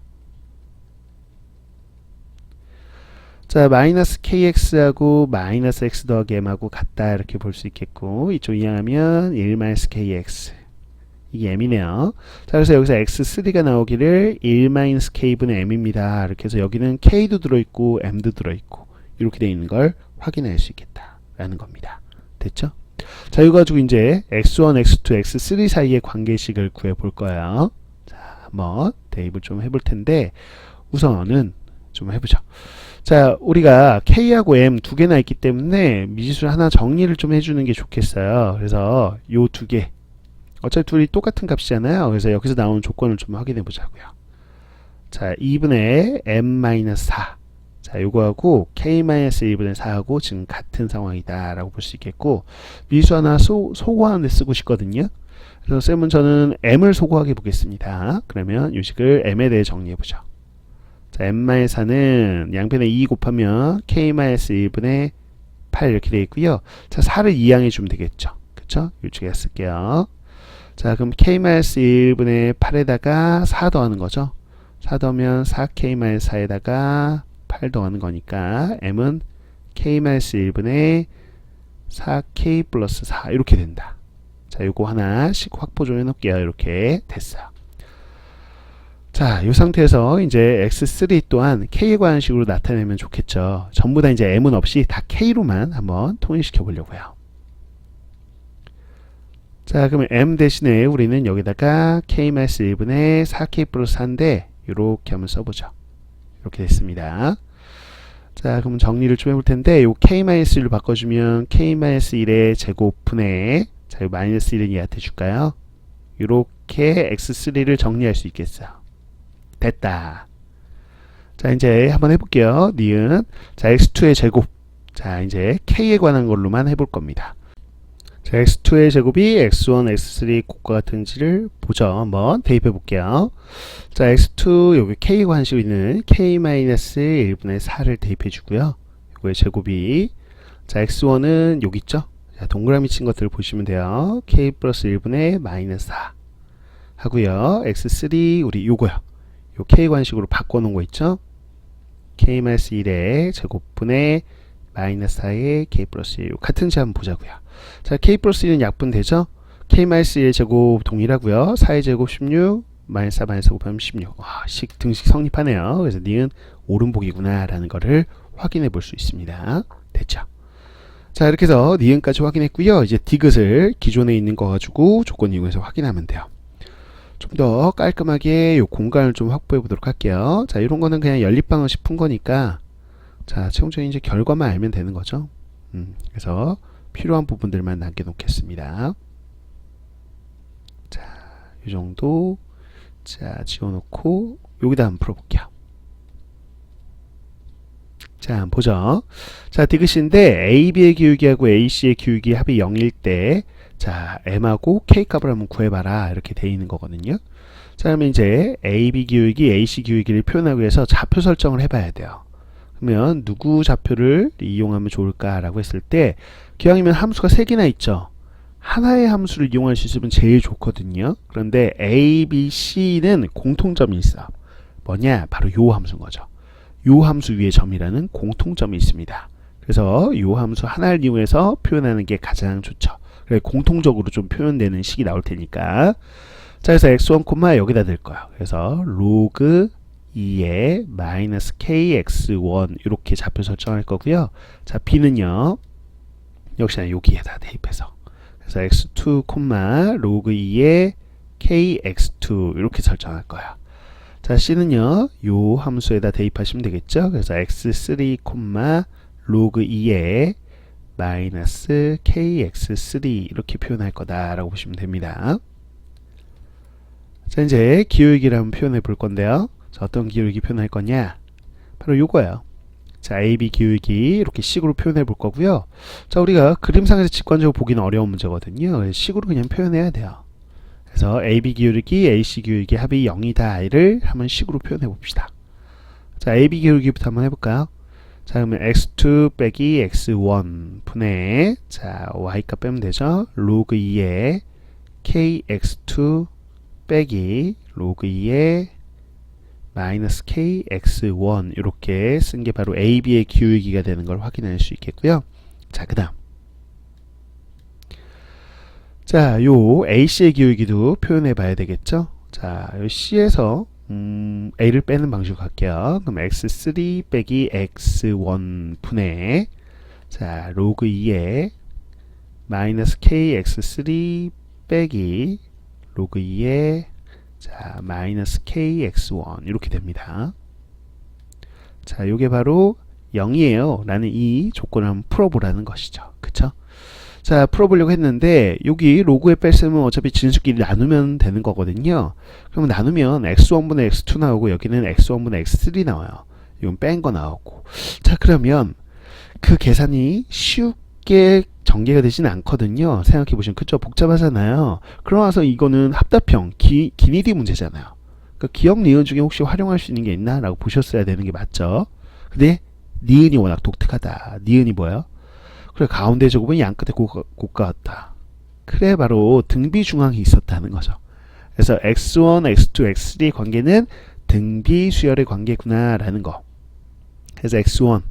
자, 마이너스 kx하고 마이너스 x 더하기 m하고 같다 이렇게 볼 수 있겠고, 이쪽 이항하면 1 마이너스 kx 이게 m이네요. 자, 그래서 여기서 x3가 나오기를 1 마이너스 k분의 m입니다. 이렇게 해서 여기는 k도 들어있고 m도 들어있고 이렇게 되어 있는 걸 확인할 수 있겠다 라는 겁니다. 됐죠? 자, 이거 가지고 이제 x1, x2, x3 사이의 관계식을 구해 볼 거예요. 자, 한번 대입을 좀 해볼 텐데 우선은 좀 해보죠. 자, 우리가 k하고 m 두 개나 있기 때문에 미지수를 하나 정리를 좀 해주는 게 좋겠어요. 그래서 요 두 개 어차피 둘이 똑같은 값이잖아요. 그래서 여기서 나오는 조건을 좀 확인해 보자고요. 자, 2분의 m-4. 자, 요거하고 k-1분의 4하고 지금 같은 상황이다 라고 볼 수 있겠고, 미지수 하나 소거하는 데 쓰고 싶거든요. 그래서 쌤은 저는 m을 소거하게 보겠습니다. 그러면 요 식을 m에 대해 정리해 보죠. 자, m-4는 양변에 2 곱하면 k-1분의 8 이렇게 되어 있고요. 자, 4를 이항해 주면 되겠죠. 그쵸? 이쪽에 쓸게요. 자, 그럼 k-1분의 8에다가 4 더하는 거죠. 4 더하면 4k-4에다가 8 더하는 거니까 m은 k-1분의 4k 플러스 4 이렇게 된다. 자, 요거 하나씩 확보 좀 해놓을게요. 이렇게 됐어요. 자, 이 상태에서 이제 x3 또한 k에 관한 식으로 나타내면 좋겠죠. 전부 다 이제 m은 없이 다 k로만 한번 통일시켜 보려고요. 자, 그러면 m 대신에 우리는 여기다가 k-1분의 4k 플러스 4인데 이렇게 한번 써보죠. 이렇게 됐습니다. 자, 그럼 정리를 좀 해볼 텐데 요 k-1를 바꿔주면 k-1의 제곱분의 자, 요 마이너스 1은 얘한테 줄까요? 이렇게 x3를 정리할 수 있겠어요. 됐다. 자, 이제 한번 해볼게요. 니은 자, x2의 제곱 자, 이제 k에 관한 걸로만 해볼 겁니다. 자, x2의 제곱이 x1, x3 곱과 같은지를 보죠. 한번 대입해 볼게요. 자, x2 여기 k에 관한 식으로 있는 k-1분의 4를 대입해 주고요. 이거의 제곱이 자, x1은 여기 있죠. 자, 동그라미 친 것들을 보시면 돼요. k 플러스 1분의 마이너스 4 하고요. x3 우리 요거요. 요 k 관식으로 바꿔놓은 거 있죠. k-1의 제곱분의 마이너스 4의 k 플러스 1 같은지 한번 보자고요. 자, k 플러스 1은 약분되죠. k-1의 제곱 동일하고요. 4의 제곱 16 마이너스 4 마이너스 4 곱하면 16 와, 등식 성립하네요. 그래서 니은 오름복이구나 라는 거를 확인해 볼 수 있습니다. 됐죠. 자, 이렇게 해서 니은까지 확인했고요. 이제 디귿을 기존에 있는 거 가지고 조건 이용해서 확인하면 돼요. 좀 더 깔끔하게 요 공간을 좀 확보해 보도록 할게요. 자, 이런 거는 그냥 연립방정식 푼 거니까 자, 최종적인 이제 결과만 알면 되는 거죠. 그래서 필요한 부분들만 남겨 놓겠습니다. 자, 이 정도 자, 지워놓고 여기다 한번 풀어볼게요. 자, 한번 보죠. 자, 디귿인데 AB의 기울기하고 AC의 기울기 합이 0일 때 자, m하고 k 값을 한번 구해봐라 이렇게 돼 있는 거거든요. 자, 그러면 이제 AB 기울기, AC 기울기를 표현하기 위해서 좌표 설정을 해봐야 돼요. 그러면 누구 좌표를 이용하면 좋을까라고 했을 때 기왕이면 함수가 3개나 있죠. 하나의 함수를 이용할 수 있으면 제일 좋거든요. 그런데 A, B, C는 공통점이 있어. 뭐냐? 바로 요 함수인 거죠. 요 함수 위에 점이라는 공통점이 있습니다. 그래서 요 함수 하나를 이용해서 표현하는 게 가장 좋죠. 그래서 공통적으로 좀 표현되는 식이 나올 테니까. 자, 그래서 x1, 여기다 될 거예요. 그래서 로그 2에 마이너스 kx1 이렇게 좌표 설정할 거고요. 자, b는요. 역시나 여기에다 대입해서. 그래서 x2, 로그 2에 kx2 이렇게 설정할 거예요. 자, c는요. 요 함수에다 대입하시면 되겠죠. 그래서 x3, 로그 2에 마이너스 kx3 이렇게 표현할 거다라고 보시면 됩니다. 자, 이제 기울기를 한번 표현해 볼 건데요. 자, 어떤 기울기 표현할 거냐? 바로 요거예요. 자, AB 기울기 이렇게 식으로 표현해 볼 거고요. 자, 우리가 그림상에서 직관적으로 보기는 어려운 문제거든요. 식으로 그냥 표현해야 돼요. 그래서 AB 기울기, AC 기울기 합이 0이다를 한번 식으로 표현해 봅시다. 자, AB 기울기부터 한번 해볼까요? 자, 그러면 x2 빼기 x1 분의 자, y값 빼면 되죠. 로그 2에 kx2 빼기 로그 2에 마이너스 kx1 이렇게 쓴 게 바로 AB의 기울기가 되는 걸 확인할 수 있겠고요. 자, 그 다음 자, 요 AC의 기울기도 표현해 봐야 되겠죠. 자, 요 C에서 A를 빼는 방식으로 갈게요. 그럼 x3 빼기 x1 분의 자, 로그 2에 마이너스 kx3 빼기 로그 2에 자, 마이너스 kx1 이렇게 됩니다. 자, 요게 바로 0이에요 라는 이 조건을 한번 풀어보라는 것이죠. 그쵸? 자, 풀어보려고 했는데 여기 로그에 뺐으면 어차피 진수끼리 나누면 되는 거거든요. 그러면 나누면 x1분의 x2 나오고 여기는 x1분의 x3 나와요. 이건 뺀 거 나오고. 자, 그러면 그 계산이 쉽게 전개가 되지는 않거든요. 생각해보시면 그쵸? 복잡하잖아요. 그러나서 이거는 합답형 기니디 문제잖아요. 그러니까 기억 니은 중에 혹시 활용할 수 있는 게 있나? 라고 보셨어야 되는 게 맞죠. 근데 니은이 워낙 독특하다. 니은이 뭐예요? 그래, 가운데 제곱은 양끝에 곱과 같다. 그래, 바로 등비중앙이 있었다는 거죠. 그래서 x1, x2, x3 관계는 등비수열의 관계구나 라는 거. 그래서 x1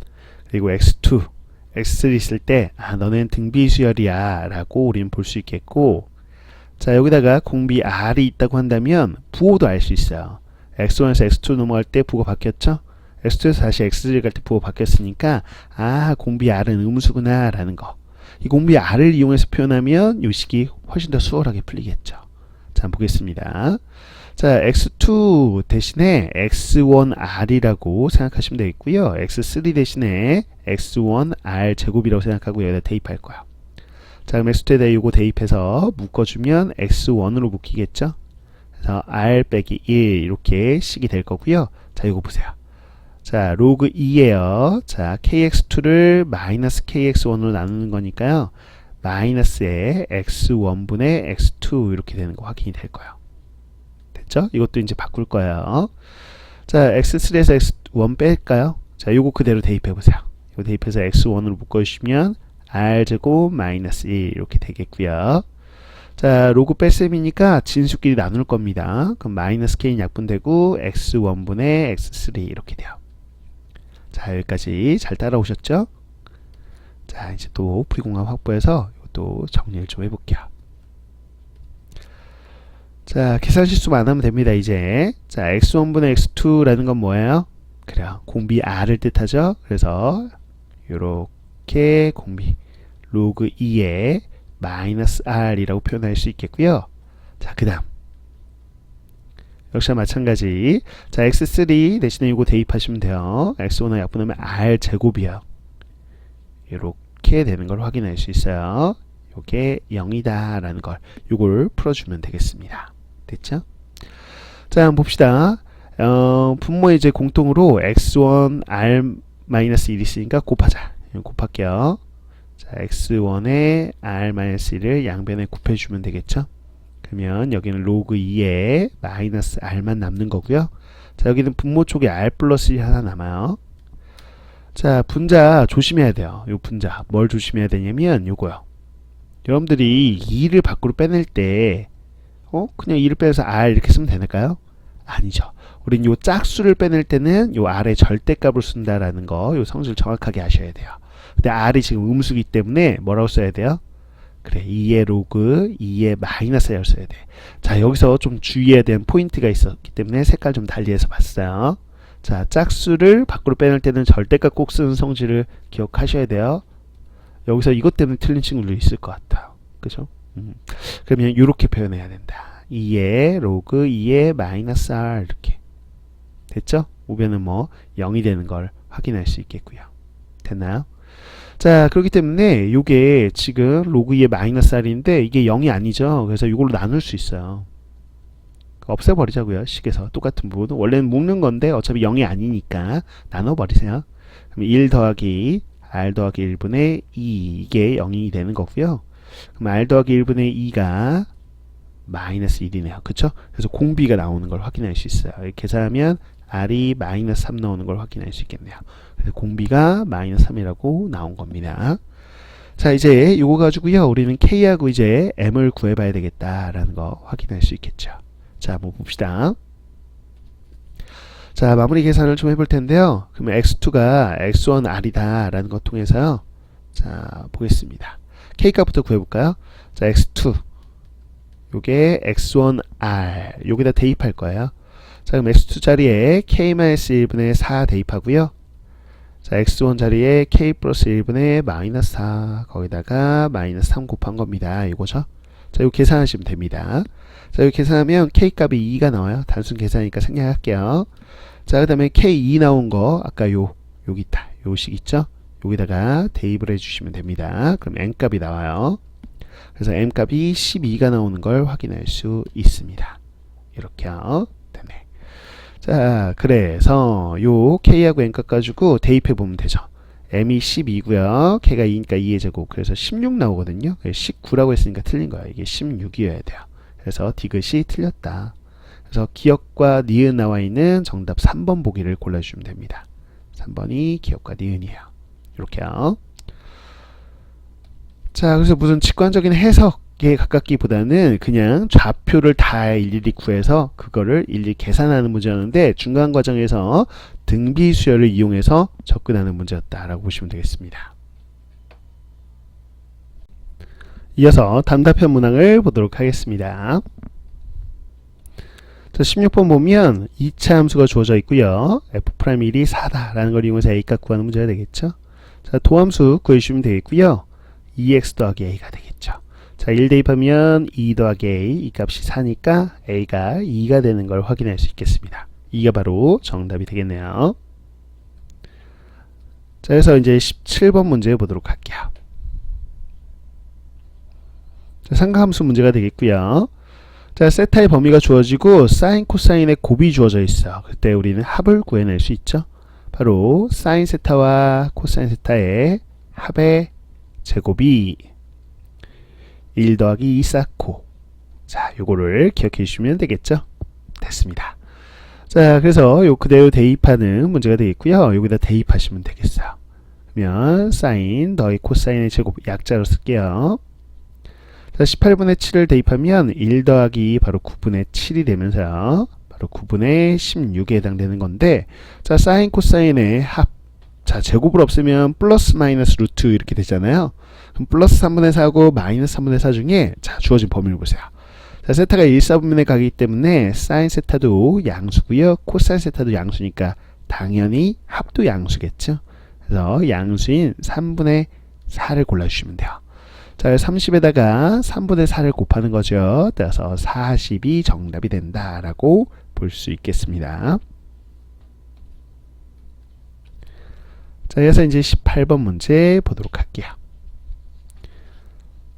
그리고 x2, x3 있을 때 아, 너는 등비수열이야 라고 우리는 볼 수 있겠고, 자, 여기다가 공비 r이 있다고 한다면 부호도 알 수 있어요. x1에서 x2 넘어갈 때 부호 바뀌었죠? x2에서 다시 x3 갈 때 부호 바뀌었으니까 아, 공비 r은 음수구나 라는 거. 이 공비 r을 이용해서 표현하면 요 식이 훨씬 더 수월하게 풀리겠죠. 자, 한번 보겠습니다. 자, x2 대신에 x1r이라고 생각하시면 되겠고요. x3 대신에 x1r 제곱이라고 생각하고 여기다 대입할 거야. 자, 그럼 x2에다 요거 대입해서 묶어주면 x1으로 묶이겠죠? 그래서 r 빼기 1 이렇게 식이 될 거고요. 자, 이거 보세요. 자, 로그 2예요. 자, kx2를 마이너스 kx1으로 나누는 거니까요. 마이너스에 x1분의 x2 이렇게 되는 거 확인이 될 거예요. 됐죠? 이것도 이제 바꿀 거예요. 자, x3에서 x1 뺄까요? 자, 요거 그대로 대입해 보세요. 이거 대입해서 x1으로 묶어주시면 r제곱 마이너스 1 이렇게 되겠고요. 자, 로그 뺄셈이니까 진수끼리 나눌 겁니다. 그럼 마이너스 k는 약분되고 x1분의 x3 이렇게 돼요. 자, 여기까지 잘 따라오셨죠? 자, 이제 또 풀이공간 확보해서 이것도 정리를 좀 해볼게요. 자, 계산 실수만 안 하면 됩니다, 이제. 자, x1분의 x2라는 건 뭐예요? 그래요. 공비 r을 뜻하죠? 그래서, 요렇게 공비 로그 2에 마이너스 r이라고 표현할 수 있겠고요. 자, 그 다음. 역시나 마찬가지. 자, x3 대신에 이거 대입하시면 돼요. x1을 약분하면 r 제곱이요. 이렇게 되는 걸 확인할 수 있어요. 요게 0이다 라는 걸 요걸 풀어주면 되겠습니다. 됐죠? 자, 한번 봅시다. 분모에 이제 공통으로 x1 r-1이 있으니까 곱하자. 곱할게요. 자, x1에 r-1을 양변에 곱해주면 되겠죠? 그러면 여기는 로그 2에 마이너스 r만 남는 거고요. 자, 여기는 분모 쪽에 r 플러스 1 하나 남아요. 자, 분자 조심해야 돼요. 요 분자 뭘 조심해야 되냐면 요거요. 여러분들이 2를 밖으로 빼낼 때 그냥 2를 빼서 r 이렇게 쓰면 되나요? 아니죠. 우린 요 짝수를 빼낼 때는 요 r의 절대값을 쓴다라는 거, 요 성질 정확하게 아셔야 돼요. 근데 r이 지금 음수기 때문에 뭐라고 써야 돼요? 그래, 2의 로그 2의 마이너스를 써야 돼. 자, 여기서 좀 주의해야 되는 포인트가 있었기 때문에 색깔 좀 달리해서 봤어요. 자, 짝수를 밖으로 빼낼 때는 절대값 꼭 쓰는 성질을 기억하셔야 돼요. 여기서 이것 때문에 틀린 친구도 있을 것 같아요. 그죠? 그러면 이렇게 표현해야 된다. 2의 로그 2의 마이너스 r 이렇게. 됐죠? 우변은 뭐 0이 되는 걸 확인할 수 있겠고요. 됐나요? 자, 그렇기 때문에 요게 지금 로그 2의 마이너스 r인데 이게 0이 아니죠. 그래서 이걸로 나눌 수 있어요. 없애버리자고요. 식에서 똑같은 부분. 원래는 묶는 건데 어차피 0이 아니니까 나눠버리세요. 그럼 1 더하기 r 더하기 1분의 2 이게 0이 되는 거고요. 그럼 r 더하기 1분의 2가 마이너스 1이네요. 그쵸? 그래서 공비가 나오는 걸 확인할 수 있어요. 이렇게 계산하면 r이 마이너스 3 나오는 걸 확인할 수 있겠네요. 그래서 공비가 마이너스 3이라고 나온 겁니다. 자, 이제 이거 가지고요. 우리는 k하고 이제 m을 구해봐야 되겠다라는 거 확인할 수 있겠죠. 자, 한번 봅시다. 자, 마무리 계산을 좀 해볼 텐데요. 그러면 x2가 x1r이다 라는 것 통해서요. 자, 보겠습니다. k값부터 구해볼까요? 자, x2 요게 x1r 여기다 대입할 거예요. 자, 그럼 x2 자리에 k-1분의 4 대입하고요. 자, x1 자리에 k 플러스 1분의 마이너스 4 거기다가 마이너스 3 곱한 겁니다. 이거죠. 자, 이거 계산하시면 됩니다. 자, 이거 계산하면 k 값이 2가 나와요. 단순 계산이니까 생략할게요. 자, 그 다음에 k2 나온 거 아까 여기 있다. 요 식 있죠? 여기다가 대입을 해주시면 됩니다. 그럼 n 값이 나와요. 그래서 m 값이 12가 나오는 걸 확인할 수 있습니다. 이렇게요. 되네. 자, 그래서 요 k하고 n 값 가지고 대입해 보면 되죠. m이 12고요. k가 2니까 2의 제곱. 그래서 16 나오거든요. 19라고 했으니까 틀린 거예요. 이게 16이어야 돼요. 그래서 디귿이 틀렸다. 그래서 기역과 니은 나와 있는 정답 3번 보기를 골라주시면 됩니다. 3번이 기역과 니은이에요. 이렇게요. 자, 그래서 무슨 직관적인 해석에 가깝기보다는 그냥 좌표를 다 일일이 구해서 그거를 일일이 계산하는 문제였는데 중간 과정에서 등비 수열을 이용해서 접근하는 문제였다라고 보시면 되겠습니다. 이어서 단답형 문항을 보도록 하겠습니다. 자, 16번 보면 2차 함수가 주어져 있고요. f'1이 4다라는 걸 이용해서 a값 구하는 문제가 되겠죠. 자, 도함수 구해주시면 되겠고요. 2x 더하기 a가 되겠죠. 자, 1 대입하면 2 더하기 a, 이 값이 4니까 a가 2가 되는 걸 확인할 수 있겠습니다. 2가 바로 정답이 되겠네요. 자, 그래서 이제 17번 문제 보도록 할게요. 자, 삼각함수 문제가 되겠고요. 자, 세타의 범위가 주어지고 사인 코사인의 곱이 주어져 있어. 그때 우리는 합을 구해낼 수 있죠. 바로 사인 세타와 코사인 세타의 합의 제곱이 1 더하기 2 사코. 자, 요거를 기억해 주시면 되겠죠. 됐습니다. 자, 그래서 요 그대로 대입하는 문제가 되겠고요. 여기다 대입하시면 되겠어요. 그러면 사인 더하기 코사인의 제곱 약자로 쓸게요. 자, 18분의 7을 대입하면 1 더하기 바로 9분의 7이 되면서요. 바로 9분의 16에 해당되는 건데, 자, 사인 코사인의 합. 자, 제곱을 없으면 플러스 마이너스 루트 이렇게 되잖아요. 그럼 플러스 3분의 4하고 마이너스 3분의 4 중에 자, 주어진 범위를 보세요. 자, 세타가 1, 4분면에 가기 때문에 사인 세타도 양수고요. 코사인 세타도 양수니까 당연히 합도 양수겠죠. 그래서 양수인 3분의 4를 골라주시면 돼요. 자, 30에다가 3분의 4를 곱하는 거죠. 따라서 40이 정답이 된다라고 볼 수 있겠습니다. 자, 그래서 이제 18번 문제 보도록 할게요.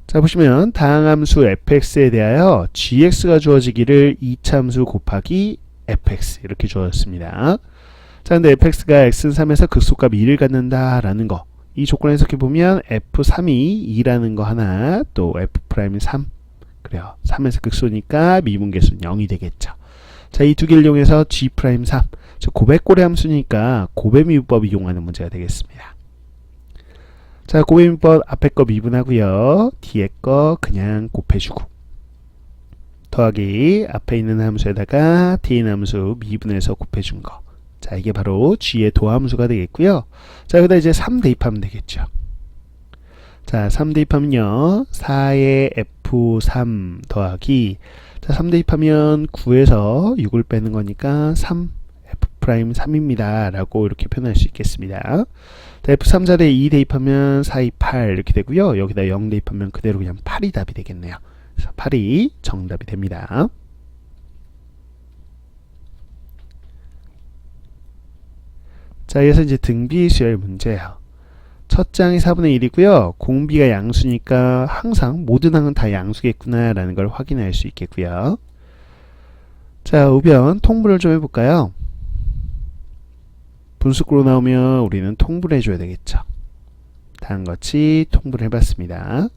자, 보시면 다항함수 fx에 대하여 gx가 주어지기를 2차함수 곱하기 fx 이렇게 주어졌습니다. 자, 근데 fx가 x는 3에서 극소값 2를 갖는다라는 거. 이 조건을 해석해보면 f3이 2라는 거 하나, 또 f'이 3. 그래요. 3에서 극소니까 미분계수는 0이 되겠죠. 자, 이 두 개를 이용해서 g'3. 즉, 고백고래 함수니까 고배미분법 이용하는 문제가 되겠습니다. 자, 고배미분법 앞에 거 미분하고요. 뒤에 거 그냥 곱해주고. 더하기 앞에 있는 함수에다가 뒤에 있는 함수 미분해서 곱해준 거. 자, 이게 바로 g의 도함수가 되겠고요. 자, 여기다 이제 3 대입하면 되겠죠. 자, 3 대입하면요. 4의 f3 더하기, 자, 3 대입하면 9에서 6을 빼는 거니까 3, f'3입니다. 라고 이렇게 표현할 수 있겠습니다. 자, f3 자리에 2 대입하면 4, 2, 8 이렇게 되고요. 여기다 0 대입하면 그대로 그냥 8이 답이 되겠네요. 그래서 8이 정답이 됩니다. 자, 그래서 이제 등비 수열 문제예요. 첫 장이 4분의 1이고요. 공비가 양수니까 항상 모든 항은 다 양수겠구나 라는 걸 확인할 수 있겠고요. 자, 우변 통분을 좀 해볼까요? 분수꼴로 나오면 우리는 통분해 줘야 되겠죠. 다음같이 통분을 해봤습니다.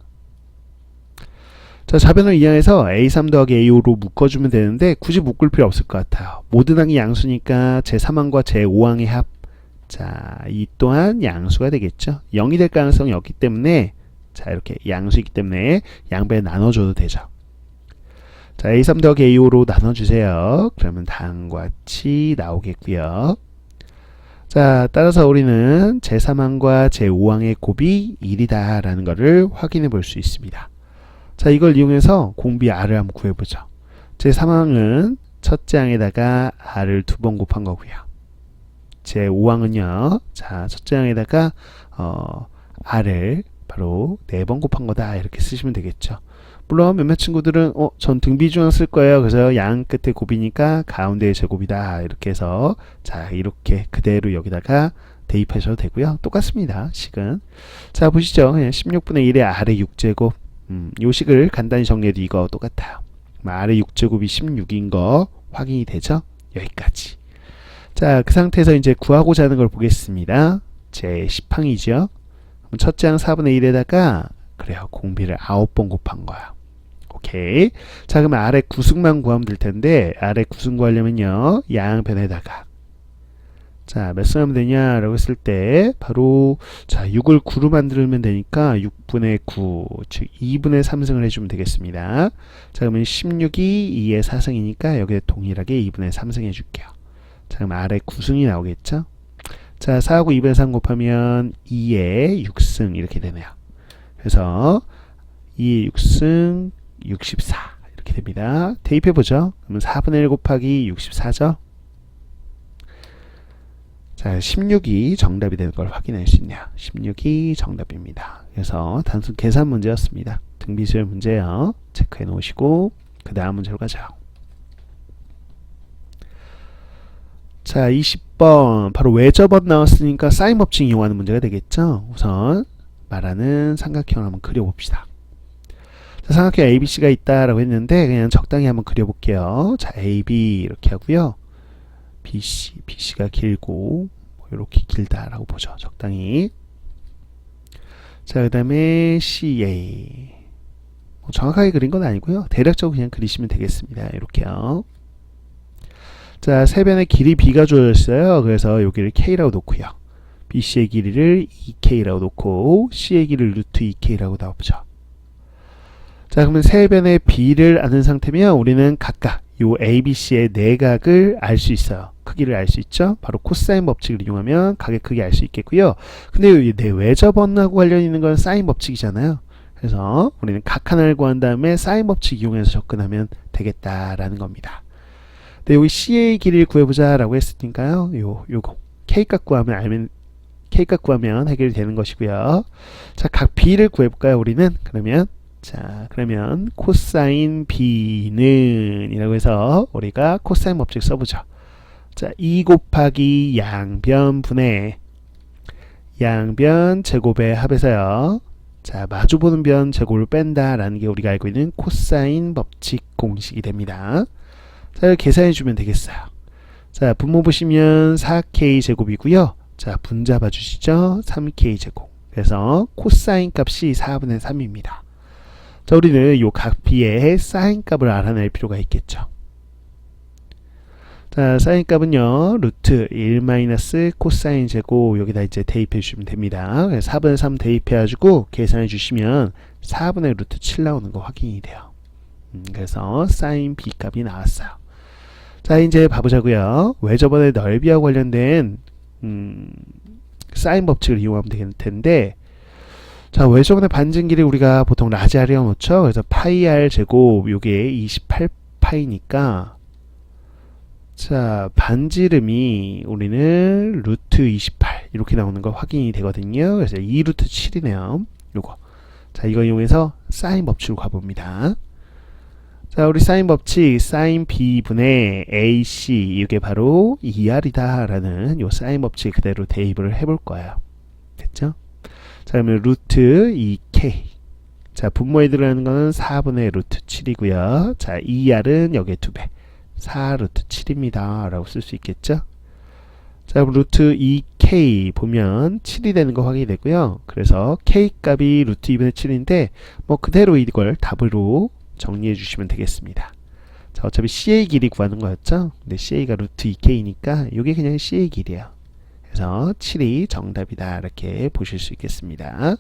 자, 좌변을 이항해서 a3 더하기 a5로 묶어주면 되는데 굳이 묶을 필요 없을 것 같아요. 모든 항이 양수니까 제3항과 제5항의 합. 자, 이 또한 양수가 되겠죠. 0이 될 가능성이 없기 때문에, 자, 이렇게 양수이기 때문에 양배에 나눠줘도 되죠. 자, a3 더하기 a5로 나눠주세요. 그러면 다음과 같이 나오겠고요. 자, 따라서 우리는 제3항과 제5항의 곱이 1이다 라는 것을 확인해 볼 수 있습니다. 자, 이걸 이용해서 공비 r을 한번 구해보죠. 제3항은 첫째 항에다가 r을 2번 곱한 거고요. 제5항은요, 자, 첫째 항에다가 r을 바로 4번 곱한 거다 이렇게 쓰시면 되겠죠. 물론 몇몇 친구들은 전 등비중항 쓸 거예요. 그래서 양 끝에 곱이니까 가운데의 제곱이다 이렇게 해서, 자, 이렇게 그대로 여기다가 대입하셔도 되고요. 똑같습니다. 식은. 자, 보시죠. 그냥 16분의 1의 r의 6제곱. 요 식을 간단히 정리해도 이거 똑같아요. r의 6제곱이 16인 거 확인이 되죠? 여기까지. 자, 그 상태에서 이제 구하고자 하는 걸 보겠습니다. 제 10항이죠. 첫째 항 4분의 1에다가, 그래요, 공비를 9번 곱한 거야. 오케이. 자, 그러면 아래 구승만 구하면 될 텐데, 아래 구승 구하려면요, 양변에다가, 자, 몇 승 하면 되냐 라고 했을 때 바로, 자, 6을 9로 만들면 되니까 6분의 9, 즉 2분의 3승을 해주면 되겠습니다. 자, 그러면 16이 2의 4승이니까 여기에 동일하게 2분의 3승 해줄게요. 자, 그럼 아래 9승이 나오겠죠. 자, 4하고 2분의 3 곱하면 2의 6승 이렇게 되네요. 그래서 2의 6승 64 이렇게 됩니다. 대입해보죠. 그러면 4분의 1 곱하기 64죠. 자, 16이 정답이 되는 걸 확인할 수 있네요. 16이 정답입니다. 그래서 단순 계산 문제였습니다. 등비수열 문제요. 체크해 놓으시고 그 다음 문제로 가죠. 자, 20번 바로 왜 저번 나왔으니까 사인 법칙 이용하는 문제가 되겠죠. 우선 말하는 삼각형을 한번 그려봅시다. 자, 삼각형 ABC가 있다라고 했는데 그냥 적당히 한번 그려볼게요. 자, AB 이렇게 하고요. BC가 길고 이렇게 길다라고 보죠. 적당히. 자, 그 다음에 CA 정확하게 그린 건 아니고요. 대략적으로 그냥 그리시면 되겠습니다. 이렇게요. 자, 세 변의 길이 B가 주어졌어요. 그래서 여기를 K라고 놓고요. BC의 길이를 2K라고 놓고 C의 길이를 루트 2K라고 나오죠. 자, 그러면 세 변의 B를 아는 상태면 우리는 각각 요 ABC의 내각을 알 수 있어요. 크기를 알 수 있죠. 바로 코사인 법칙을 이용하면 각의 크기 알 수 있겠고요. 근데 내 외접원하고 관련 있는 건 사인 법칙이잖아요. 그래서 우리는 각 하나를 구한 다음에 사인 법칙 이용해서 접근하면 되겠다라는 겁니다. 근데 여기 CA 길이를 구해보자 라고 했으니까요. 요거 K값 구하면 해결이 되는 것이고요. 자, 각 B를 구해볼까요? 우리는 그러면 코사인 B는 이라고 해서 우리가 코사인 법칙 써보죠. 자, 2 곱하기 양변 분의 양변 제곱의 합에서요. 자, 마주보는 변 제곱을 뺀다 라는 게 우리가 알고 있는 코사인 법칙 공식이 됩니다. 자, 이렇게 계산해 주면 되겠어요. 자, 분모 보시면 4K 제곱이고요. 자, 분자 봐주시죠. 3K 제곱. 그래서 코사인 값이 4분의 3입니다. 자, 우리는 요 각 B의 사인 값을 알아낼 필요가 있겠죠. 자, 사인 값은요, 루트 1 마이너스 코사인 제곱 여기다 이제 대입해 주시면 됩니다. 4분의 3 대입해가지고 계산해 주시면 4분의 루트 7 나오는 거 확인이 돼요. 그래서 사인 B 값이 나왔어요. 자, 이제 봐보자고요. 외접원의 넓이와 관련된 사인 법칙을 이용하면 되겠 텐데, 자, 외접원의 반증 길이 우리가 보통 라지알이라 놓죠. 그래서 파이 r 제곱 요게 28파이니까 자, 반지름이 우리는 루트 28 이렇게 나오는 거 확인이 되거든요. 그래서 2루트 7이네요. 요거. 자, 이거 이용해서 사인 법칙으로 가봅니다. 자, 우리 사인 법칙 사인 B분의 AC 이게 바로 2R이다 라는 요 사인 법칙 그대로 대입을 해볼 거예요. 됐죠? 자, 그러면 루트 2K. 자, 분모에 들어가는 거는 4분의 루트 7이고요. 자, 2R은 여기에 2배. 4 루트 7입니다. 라고 쓸 수 있겠죠? 자, 루트 2K 보면 7이 되는 거 확인이 되고요. 그래서 K 값이 루트 2분의 7인데, 뭐 그대로 이걸 답으로 정리해 주시면 되겠습니다. 자, 어차피 CA 길이 구하는 거였죠? 근데 CA가 루트 2K니까 이게 그냥 CA 길이에요. 그래서 7이 정답이다. 이렇게 보실 수 있겠습니다.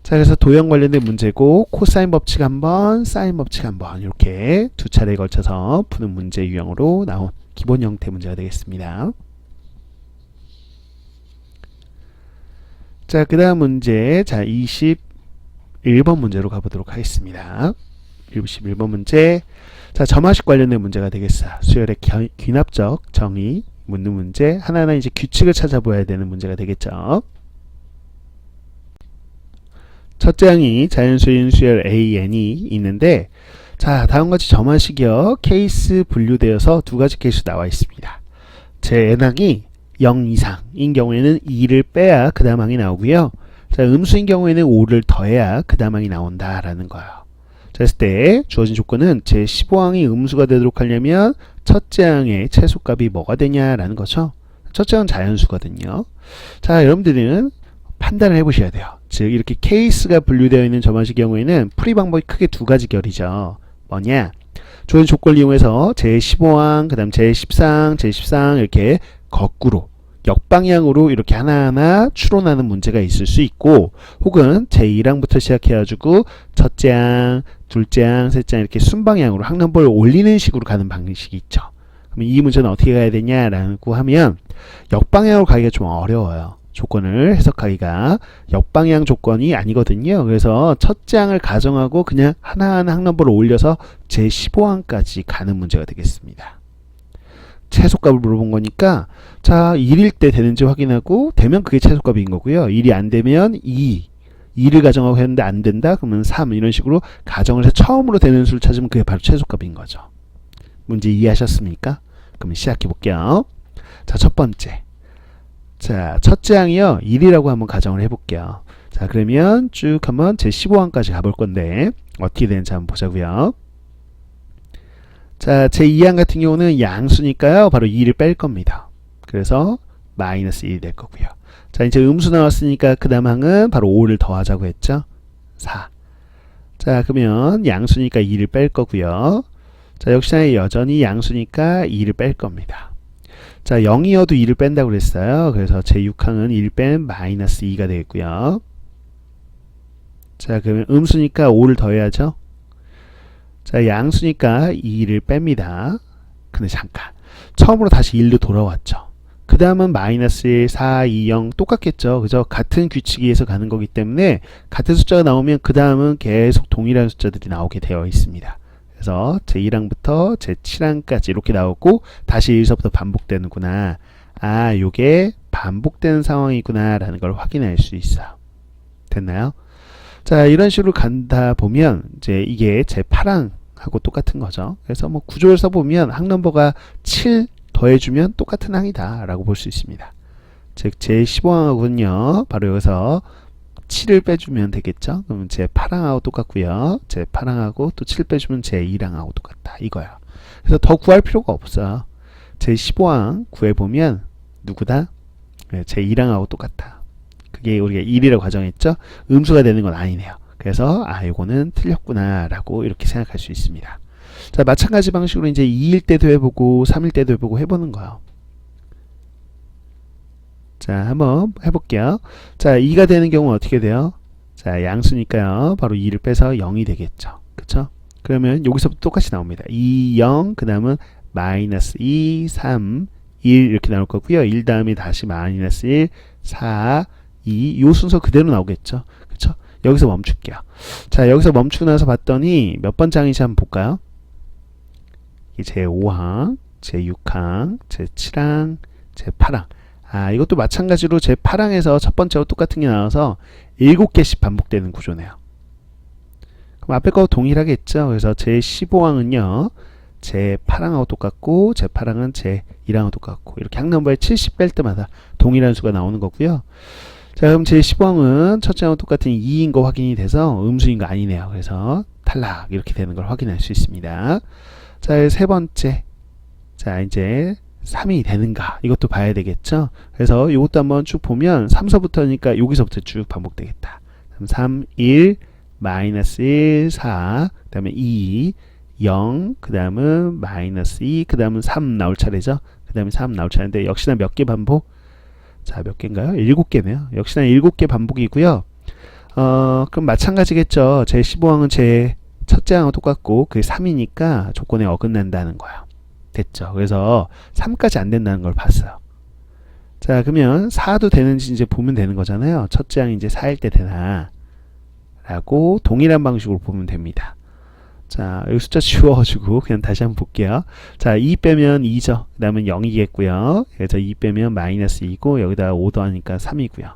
자, 그래서 도형 관련된 문제고 코사인 법칙 한번, 사인 법칙 한번 이렇게 두 차례에 걸쳐서 푸는 문제 유형으로 나온 기본 형태 문제가 되겠습니다. 자, 그 다음 문제, 자, 21번 문제로 가보도록 하겠습니다. 21번 문제, 자, 점화식 관련된 문제가 되겠어요. 수열의 귀납적 정의 묻는 문제, 하나하나 이제 규칙을 찾아보아야 되는 문제가 되겠죠. 첫째 항이 자연수인 수열 AN이 있는데, 자, 다음같이 점화식이요. 케이스 분류되어서 두 가지 케이스 나와 있습니다. 제 N항이 0 이상인 경우에는 2를 빼야 그 다음 항이 나오고요. 자, 음수인 경우에는 5를 더해야 그 다음 항이 나온다라는 거예요. 자, 했을 때 주어진 조건은 제 15항이 음수가 되도록 하려면 첫째 항의 최소값이 뭐가 되냐라는 거죠. 첫째 항은 자연수거든요. 자, 여러분들은 판단을 해보셔야 돼요. 즉 이렇게 케이스가 분류되어 있는 점화식 경우에는 풀이 방법이 크게 두 가지 결이죠. 뭐냐? 주어진 조건을 이용해서 제15항, 그 다음 제14항, 제14항 이렇게 거꾸로 역방향으로 이렇게 하나하나 추론하는 문제가 있을 수 있고, 혹은 제1항부터 시작해가지고 첫째 항, 둘째 항, 셋째 항 이렇게 순방향으로 항넘버를 올리는 식으로 가는 방식이 있죠. 그럼 이 문제는 어떻게 가야 되냐라고 하면 역방향으로 가기가 좀 어려워요. 조건을 해석하기가 역방향 조건이 아니거든요. 그래서 첫째 항을 가정하고 그냥 하나하나 항넘버를 올려서 제15항까지 가는 문제가 되겠습니다. 최소값을 물어본 거니까 자 1일 때 되는지 확인하고 되면 그게 최소값인 거고요. 1이 안 되면 2를 가정하고 했는데 안 된다 그러면 3 이런 식으로 가정을 해서 처음으로 되는 수를 찾으면 그게 바로 최소값인 거죠. 문제 이해하셨습니까? 그럼 시작해 볼게요. 자, 첫 번째. 자, 첫째 항이요. 1이라고 한번 가정을 해볼게요. 자, 그러면 쭉 한번 제 15항까지 가볼 건데 어떻게 되는지 한번 보자고요. 자, 제 2항 같은 경우는 양수니까요. 바로 2를 뺄 겁니다. 그래서 마이너스 1이 될 거고요. 자, 이제 음수 나왔으니까 그 다음 항은 바로 5를 더하자고 했죠. 4. 자, 그러면 양수니까 2를 뺄 거고요. 자, 역시나 여전히 양수니까 2를 뺄 겁니다. 자, 0이어도 2를 뺀다고 그랬어요. 그래서 제 6항은 1 뺀 마이너스 2가 되겠고요. 자, 그러면 음수니까 5를 더해야죠. 자, 양수니까 2를 뺍니다. 근데 잠깐. 처음으로 다시 1로 돌아왔죠. 그 다음은 마이너스 1, 4, 2, 0 똑같겠죠. 그죠? 같은 규칙에서 가는 거기 때문에 같은 숫자가 나오면 그 다음은 계속 동일한 숫자들이 나오게 되어 있습니다. 그래서 제1항부터 제7항까지 이렇게 나오고 다시 1서부터 반복되는구나. 아, 요게 반복되는 상황이구나 라는 걸 확인할 수 있어요. 됐나요? 자, 이런 식으로 간다 보면 이제 이게 제8항하고 똑같은 거죠. 그래서 뭐 구조를 써보면 항넘버가 7 더해주면 똑같은 항이다 라고 볼 수 있습니다. 즉 제15항하고는요 바로 여기서 7을 빼주면 되겠죠. 그러면 제8항하고 똑같고요. 제8항하고 또 7 빼주면 제1항하고 똑같다 이거야. 그래서 더 구할 필요가 없어요. 제15항 구해보면 누구다? 네, 제1항하고 똑같다. 그게 우리가 1이라고 가정했죠. 음수가 되는 건 아니네요. 그래서 아 이거는 틀렸구나 라고 이렇게 생각할 수 있습니다. 자, 마찬가지 방식으로 이제 2일 때도 해보고 3일 때도 해보고 해보는 거예요. 자, 한번 해볼게요. 자, 2가 되는 경우는 어떻게 돼요? 자, 양수니까요. 바로 2를 빼서 0이 되겠죠. 그쵸? 그러면 여기서부터 똑같이 나옵니다. 2, 0, 그 다음은 마이너스 2, 3, 1 이렇게 나올 거고요. 1 다음에 다시 마이너스 1, 4, 2 요 순서 그대로 나오겠죠. 그쵸? 여기서 멈출게요. 자, 여기서 멈추고 나서 봤더니 몇 번째 항인지 한번 볼까요? 제5항, 제6항, 제7항, 제8항. 아, 이것도 마찬가지로 제8항에서 첫 번째와 똑같은 게 나와서 7개씩 반복되는 구조네요. 그럼 앞에 거 동일하겠죠. 그래서 제15항은요. 제8항하고 똑같고 제8항은 제1항하고 똑같고 이렇게 항넘버에 70 뺄 때마다 동일한 수가 나오는 거고요. 자, 그럼 제15항은 첫째 항하고 똑같은 2인 거 확인이 돼서 음수인 거 아니네요. 그래서 탈락 이렇게 되는 걸 확인할 수 있습니다. 자, 세 번째. 자, 이제 3이 되는가 이것도 봐야 되겠죠. 그래서 이것도 한번 쭉 보면 3서부터니까 여기서부터 쭉 반복되겠다. 3, 1, 마이너스 1, 4, 그 다음에 2, 0, 그 다음은 마이너스 2, 그 다음은 3 나올 차례죠. 그 다음에 3 나올 차례인데 역시나 몇 개 반복? 자, 몇 개인가요? 7개네요. 역시나 7개 반복이고요. 그럼 마찬가지겠죠. 제 15항은 제 첫째 항하고 똑같고 그게 3이니까 조건에 어긋난다는 거예요. 됐죠. 그래서 3까지 안 된다는 걸 봤어요. 자, 그러면 4도 되는지 이제 보면 되는 거잖아요. 첫째 항이 이제 4일 때 되나 라고 동일한 방식으로 보면 됩니다. 자, 여기 숫자 지워가지고 그냥 다시 한번 볼게요. 자, 2 빼면 2죠. 그 다음은 0이겠고요. 그래서 2 빼면 마이너스 2고 여기다가 5 더하니까 3이고요.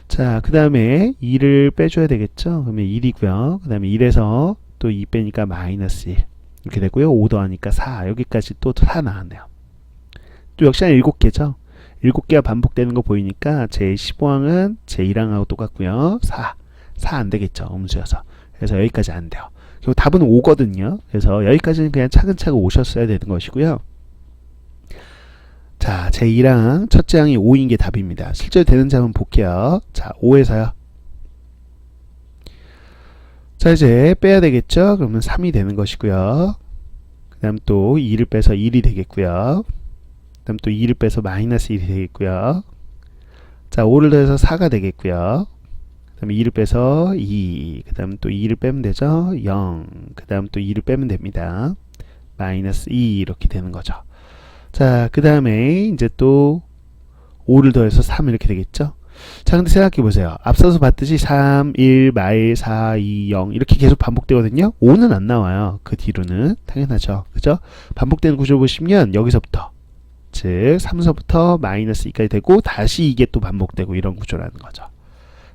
자, 그 다음에 2를 빼줘야 되겠죠. 그러면 1이고요. 그 다음에 1에서 또 2 빼니까 마이너스 1 이렇게 되고요. 5 더하니까 4 여기까지 또 4 나왔네요. 또 역시나 7개죠. 7개가 반복되는 거 보이니까 제 15항은 제 1항하고 똑같고요. 4 안 되겠죠. 음수여서. 그래서 여기까지 안 돼요. 그리고 답은 5거든요. 그래서 여기까지는 그냥 차근차근 오셨어야 되는 것이고요. 자, 제 1항 첫째 항이 5인 게 답입니다. 실제로 되는지 한번 볼게요. 자, 5에서요. 자, 이제 빼야 되겠죠. 그러면 3이 되는 것이고요. 그 다음 또 2를 빼서 1이 되겠고요. 그 다음 또 2를 빼서 마이너스 1이 되겠고요. 자, 5를 더해서 4가 되겠고요. 그 다음에 2를 빼서 2, 그 다음 또 2를 빼면 되죠. 0, 그 다음 또 2를 빼면 됩니다. 마이너스 2 이렇게 되는 거죠. 자, 그 다음에 이제 또 5를 더해서 3 이렇게 되겠죠. 자, 근데 생각해 보세요. 앞서서 봤듯이 3, 1, 마일, 4, 2, 0 이렇게 계속 반복되거든요. 5는 안 나와요. 그 뒤로는 당연하죠. 그죠? 반복되는 구조 보시면 여기서부터 즉 3서부터 마이너스 2까지 되고 다시 이게 또 반복되고 이런 구조라는 거죠.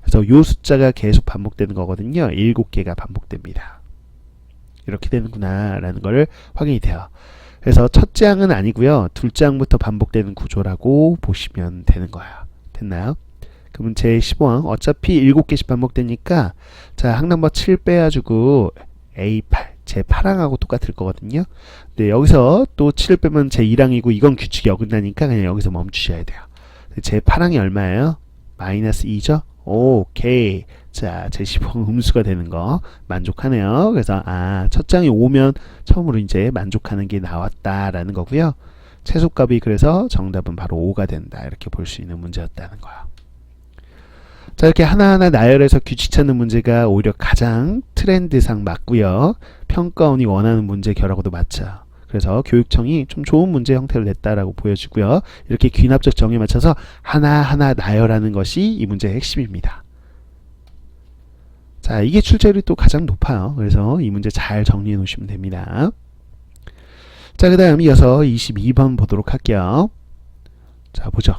그래서 요 숫자가 계속 반복되는 거거든요. 7개가 반복됩니다. 이렇게 되는구나 라는 걸 확인이 돼요. 그래서 첫째 항은 아니고요. 둘째 항부터 반복되는 구조라고 보시면 되는 거예요. 됐나요? 그러면 제 15항 어차피 7개씩 반복되니까 자, 항 넘버 7 빼가지고 A8 제 8항하고 똑같을 거거든요. 근데 여기서 또 7을 빼면 제 1항이고 이건 규칙이 어긋나니까 그냥 여기서 멈추셔야 돼요. 제 8항이 얼마예요? 마이너스 2죠? 오케이. 자, 제 15항 음수가 되는 거 만족하네요. 그래서 첫 장이 5면 처음으로 이제 만족하는 게 나왔다라는 거고요. 최소값이 그래서 정답은 바로 5가 된다. 이렇게 볼 수 있는 문제였다는 거예요. 자, 이렇게 하나하나 나열해서 규칙 찾는 문제가 오히려 가장 트렌드상 맞고요. 평가원이 원하는 문제 결하고도 맞죠. 그래서 교육청이 좀 좋은 문제 형태로 냈다라고 보여지고요. 이렇게 귀납적 정의에 맞춰서 하나하나 나열하는 것이 이 문제의 핵심입니다. 자, 이게 출제율이 또 가장 높아요. 그래서 이 문제 잘 정리해 놓으시면 됩니다. 자, 그 다음 이어서 22번 보도록 할게요. 자, 보죠.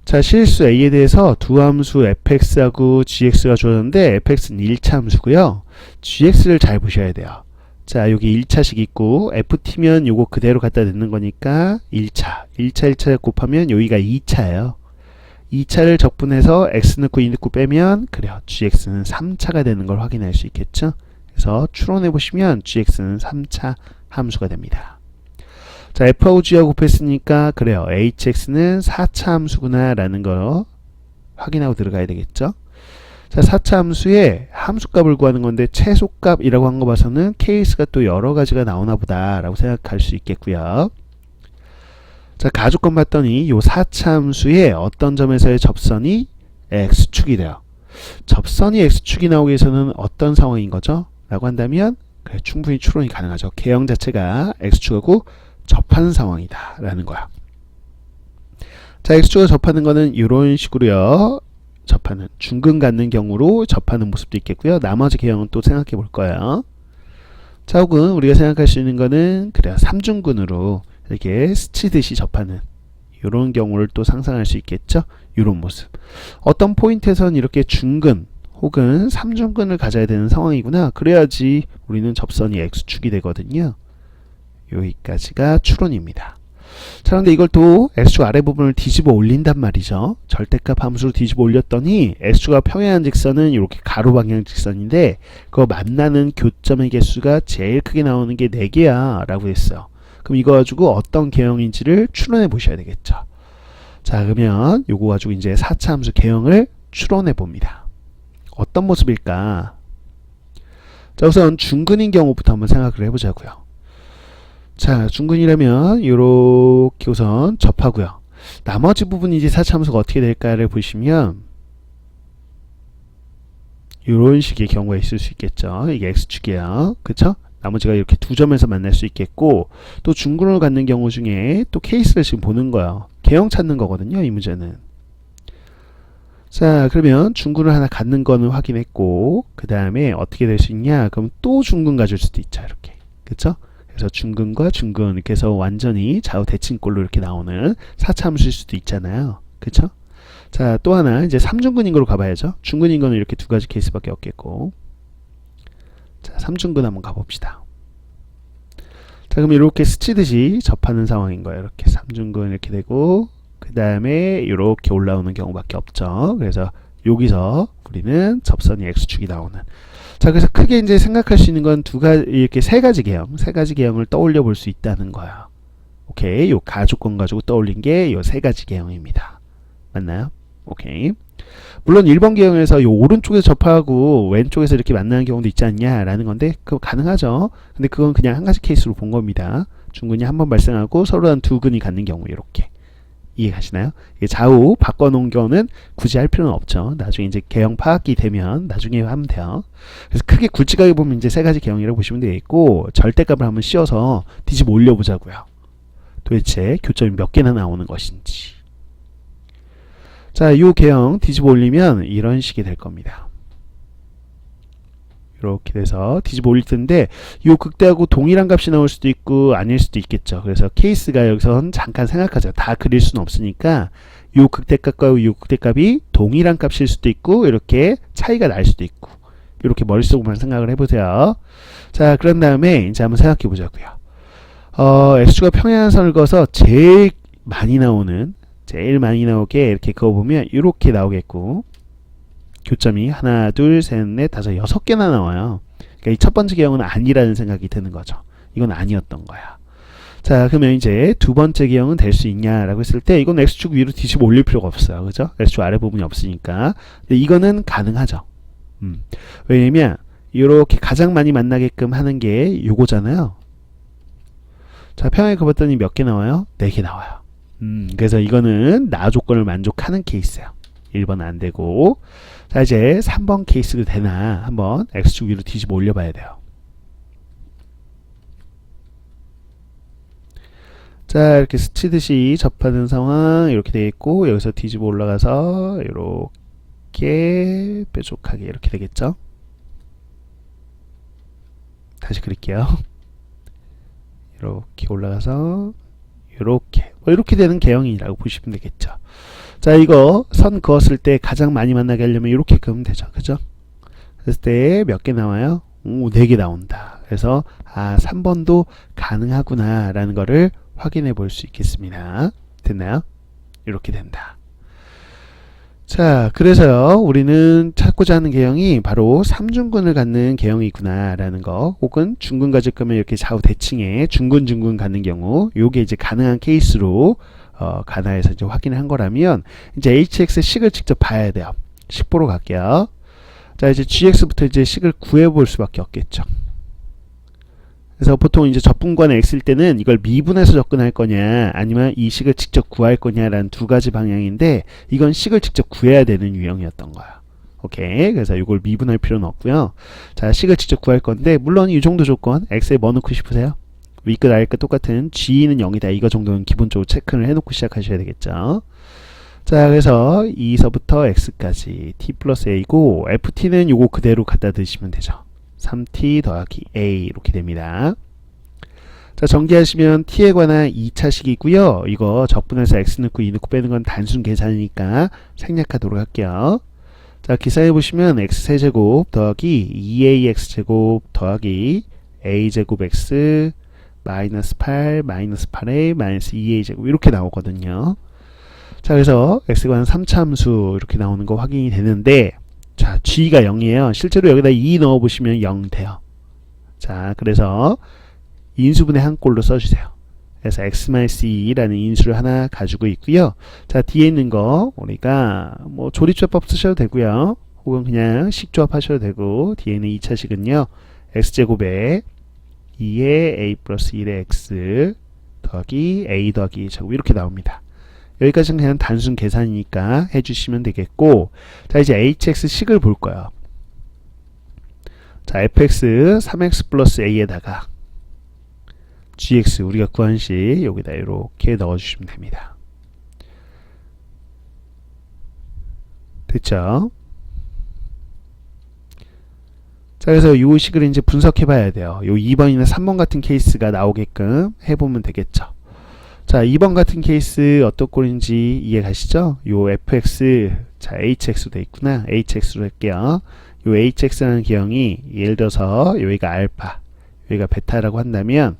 자, 실수 A에 대해서 두 함수 fx하고 gx가 주어졌는데 fx는 1차 함수고요. gx를 잘 보셔야 돼요. 자, 여기 1차식 있고 ft면 요거 그대로 갖다 넣는 거니까 1차 곱하면 여기가 2차예요. 2차를 적분해서 x 넣고 2 넣고 빼면 그래요. gx는 3차가 되는 걸 확인할 수 있겠죠. 그래서 추론해 보시면 gx는 3차 함수가 됩니다. 자, f하고 g하고 곱했으니까 그래요. hx는 4차 함수구나 라는 거 확인하고 들어가야 되겠죠. 자, 4차 함수에 함수값을 구하는 건데 최소값이라고 한 거 봐서는 케이스가 또 여러 가지가 나오나 보다 라고 생각할 수 있겠고요. 자, 가족권 봤더니 요 4차 함수의 어떤 점에서의 접선이 x축이 돼요. 접선이 x축이 나오기 위해서는 어떤 상황인 거죠? 라고 한다면 그래, 충분히 추론이 가능하죠. 개형 자체가 x축하고 접하는 상황이다 라는 거야. 자, x축을 접하는 거는 이런 식으로요. 접하는 중근 갖는 경우로 접하는 모습도 있겠고요. 나머지 개형은 또 생각해 볼 거예요. 자, 혹은 우리가 생각할 수 있는 거는 그래요. 3중근으로 이렇게 스치듯이 접하는 이런 경우를 또 상상할 수 있겠죠. 이런 모습. 어떤 포인트에서는 이렇게 중근 혹은 3중근을 가져야 되는 상황이구나. 그래야지 우리는 접선이 x축이 되거든요. 여기까지가 추론입니다. 자, 그런데 이걸 또 x축 아래 부분을 뒤집어 올린단 말이죠. 절대값 함수로 뒤집어 올렸더니 x축과 평행한 직선은 이렇게 가로 방향 직선인데 그거 만나는 교점의 개수가 제일 크게 나오는 게 4개야 라고 했어요. 그럼 이거 가지고 어떤 개형인지를 추론해 보셔야 되겠죠. 자, 그러면 요거 가지고 이제 4차 함수 개형을 추론해 봅니다. 어떤 모습일까? 자, 우선 중근인 경우부터 한번 생각을 해보자고요. 자, 중근이라면 이렇게 우선 접하고요. 나머지 부분이 이제 4차 함수가 어떻게 될까를 보시면 이런 식의 경우가 있을 수 있겠죠. 이게 x축이에요. 그쵸? 나머지가 이렇게 두 점에서 만날 수 있겠고 또 중근을 갖는 경우 중에 또 케이스를 지금 보는 거예요. 개형 찾는 거거든요. 이 문제는. 자, 그러면 중근을 하나 갖는 거는 확인했고 그 다음에 어떻게 될 수 있냐? 그럼 또 중근 가질 수도 있죠. 이렇게. 그쵸? 그래서 중근과 중근 이렇게 해서 완전히 좌우 대칭꼴로 이렇게 나오는 4차 함수일 수도 있잖아요. 그쵸? 자, 또 하나 이제 3중근인 걸로 가봐야죠. 중근인 거는 이렇게 두 가지 케이스밖에 없겠고 자, 3중근 한번 가봅시다. 자, 그럼 이렇게 스치듯이 접하는 상황인 거예요. 이렇게 3중근 이렇게 되고 그 다음에 이렇게 올라오는 경우밖에 없죠. 그래서 여기서 우리는 접선이 x축이 나오는. 자, 그래서 크게 이제 생각할 수 있는 건 이렇게 세 가지 개형을 떠올려 볼 수 있다는 거예요. 오케이. 요 가족권 가지고 떠올린 게 요 세 가지 개형입니다. 맞나요? 오케이. 물론 1번 개형에서 요 오른쪽에서 접하고 왼쪽에서 이렇게 만나는 경우도 있지 않냐라는 건데 그거 가능하죠. 근데 그건 그냥 한 가지 케이스로 본 겁니다. 중근이 한 번 발생하고 서로 한 두 근이 갖는 경우 이렇게. 이해가시나요? 이게 좌우 바꿔놓은 경우는 굳이 할 필요는 없죠. 나중에 이제 개형 파악이 되면 나중에 하면 돼요. 그래서 크게 굵직하게 보면 이제 세 가지 개형이라고 보시면 되겠고 절대값을 한번 씌워서 뒤집어 올려보자고요. 도대체 교점이 몇 개나 나오는 것인지. 자, 요 개형 뒤집어 올리면 이런 식이 될 겁니다. 이렇게 돼서 뒤집어 올릴 텐데 요 극대하고 동일한 값이 나올 수도 있고 아닐 수도 있겠죠. 그래서 케이스가 여기선 잠깐 생각하자. 다 그릴 수는 없으니까 요 극대값과 요 극대값이 동일한 값일 수도 있고 이렇게 차이가 날 수도 있고 이렇게 머릿속으로만 생각을 해보세요. 자, 그런 다음에 이제 한번 생각해 보자고요. x축과 평행선을 그어서 제일 많이 나오게 이렇게 그어보면 이렇게 나오겠고 교점이 하나, 둘, 셋, 넷, 다섯, 6개나 나와요. 그러니까 이 첫 번째 개형은 아니라는 생각이 드는 거죠. 이건 아니었던 거야. 자, 그러면 이제 두 번째 개형은 될 수 있냐라고 했을 때 이건 x축 위로 뒤집어 올릴 필요가 없어요. 그죠? x축 아래 부분이 없으니까. 근데 이거는 가능하죠. 왜냐면 이렇게 가장 많이 만나게끔 하는 게 요거잖아요. 자, 평행에 그어봤더니 몇 개 나와요? 4개 나와요. 그래서 이거는 나 조건을 만족하는 케이스예요. 1번 안 되고. 자, 이제 3번 케이스도 되나 한번 x축 위로 뒤집어 올려봐야 돼요. 자, 이렇게 스치듯이 접하는 상황 이렇게 되어 있고 여기서 뒤집어 올라가서 이렇게 뾰족하게 이렇게 되겠죠. 다시 그릴게요. 이렇게 올라가서 이렇게 되는 개형이라고 보시면 되겠죠. 자, 이거 선 그었을 때 가장 많이 만나게 하려면 이렇게 그으면 되죠. 그죠? 그랬을 때 몇 개 나와요? 4개 나온다. 그래서 3번도 가능하구나 라는 거를 확인해 볼 수 있겠습니다. 됐나요? 이렇게 된다. 자, 그래서요 우리는 찾고자 하는 개형이 바로 삼중근을 갖는 개형이구나 라는 거, 혹은 중근 가질 거면 이렇게 좌우 대칭에 중근 갖는 경우 요게 이제 가능한 케이스로 가나에서 이제 확인을 한 거라면 이제 hx의 식을 직접 봐야 돼요. 식 보러 갈게요. 자, 이제 gx부터 이제 식을 구해 볼 수밖에 없겠죠. 그래서 보통 이제 접분관의 x일 때는 이걸 미분해서 접근할 거냐 아니면 이 식을 직접 구할 거냐라는 두 가지 방향인데 이건 식을 직접 구해야 되는 유형이었던 거야. 오케이. 그래서 이걸 미분할 필요는 없고요. 자, 식을 직접 구할 건데 물론 이 정도 조건 x에 뭐 넣고 싶으세요? 위끝 아래끝 똑같은 g는 0이다. 이거 정도는 기본적으로 체크를 해놓고 시작하셔야 되겠죠. 자, 그래서 2서부터 x까지 t 플러스 a고 ft는 요거 그대로 갖다 드시면 되죠. 3t 더하기 a 이렇게 됩니다. 자, 전개하시면 t에 관한 2차식이고요. 이거 적분해서 x 넣고 2 넣고 빼는 건 단순 계산이니까 생략하도록 할게요. 자, 기사해 보시면 x세제곱 더하기 2ax제곱 더하기 a제곱 x 마이너스 8 마이너스 8a 마이너스 2a제곱 이렇게 나오거든요. 자, 그래서 x에 관한 3차함수 이렇게 나오는 거 확인이 되는데, 자, g가 0이에요. 실제로 여기다 2 넣어보시면 0 돼요. 자, 그래서 인수분해 한 꼴로 써주세요. 그래서 x-2라는 인수를 하나 가지고 있고요. 자, 뒤에 있는 거 우리가 뭐 조립조합법 쓰셔도 되고요. 혹은 그냥 식조합 하셔도 되고, 뒤에 있는 2차식은요. x제곱에 2의 a 플러스 1의 x 더하기 a 더하기 2 제곱 이렇게 나옵니다. 여기까지는 그냥 단순 계산이니까 해주시면 되겠고, 자, 이제 hx 식을 볼 거예요. 자, fx 3x 플러스 a에다가 gx 우리가 구한 식 여기다 이렇게 넣어주시면 됩니다. 됐죠? 자, 그래서 이 식을 이제 분석해 봐야 돼요. 요 2번이나 3번 같은 케이스가 나오게끔 해보면 되겠죠. 자, 2번 같은 케이스 어떤 꼴인지 이해 가시죠? 요 fx, 자, hx로 돼 있구나. hx로 할게요. 요 hx라는 기형이 예를 들어서 여기가 알파, 여기가 베타라고 한다면,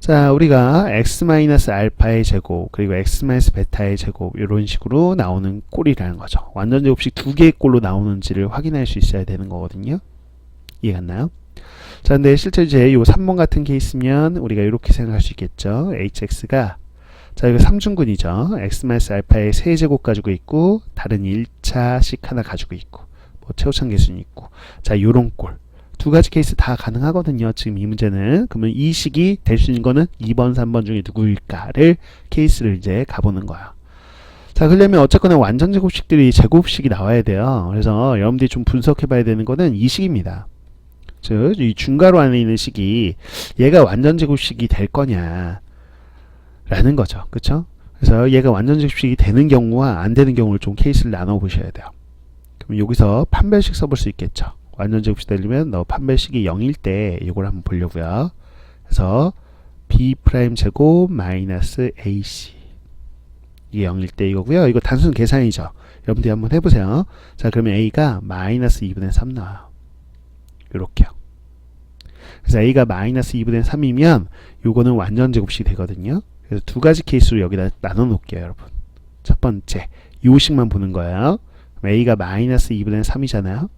자, 우리가 x-알파의 제곱 그리고 x-베타의 제곱 이런 식으로 나오는 꼴이라는 거죠. 완전 제곱식 두 개의 꼴로 나오는지를 확인할 수 있어야 되는 거거든요. 이해 갔나요? 자, 근데 실제 이제 요 3번 같은 케이스면 우리가 이렇게 생각할 수 있겠죠. hx가, 자, 이거 3중근이죠. x-알파의 세제곱 가지고 있고 다른 1차식 하나 가지고 있고 뭐 최우창 계수는 있고, 자, 요런 꼴 두 가지 케이스 다 가능하거든요. 지금 이 문제는. 그러면 이 식이 될 수 있는 거는 2번 3번 중에 누구일까를 케이스를 이제 가보는 거야. 자, 그러려면 어쨌거나 완전 제곱식들이 제곱식이 나와야 돼요. 그래서 여러분들이 좀 분석해 봐야 되는 거는 이 식입니다. 즉, 이 중괄호 안에 있는 식이 얘가 완전 제곱식이 될 거냐 라는 거죠. 그쵸? 그래서 얘가 완전 제곱식이 되는 경우와 안 되는 경우를 좀 케이스를 나눠 보셔야 돼요. 그럼 여기서 판별식 써볼 수 있겠죠. 완전 제곱식 되려면 너 판별식이 0일 때 이걸 한번 보려고요. 그래서 b 프라임 제곱 마이너스 ac 이게 0일 때 이거고요. 이거 단순 계산이죠. 여러분들이 한번 해보세요. 자, 그러면 a가 마이너스 2분의 3 나와요. 요렇게요. 그래서 a가 마이너스 2분의 3이면 요거는 완전 제곱식이 되거든요. 그래서 두 가지 케이스로 여기다 나눠 놓을게요, 여러분. 첫 번째, 요 식만 보는 거예요. a가 마이너스 2분의 3이잖아요.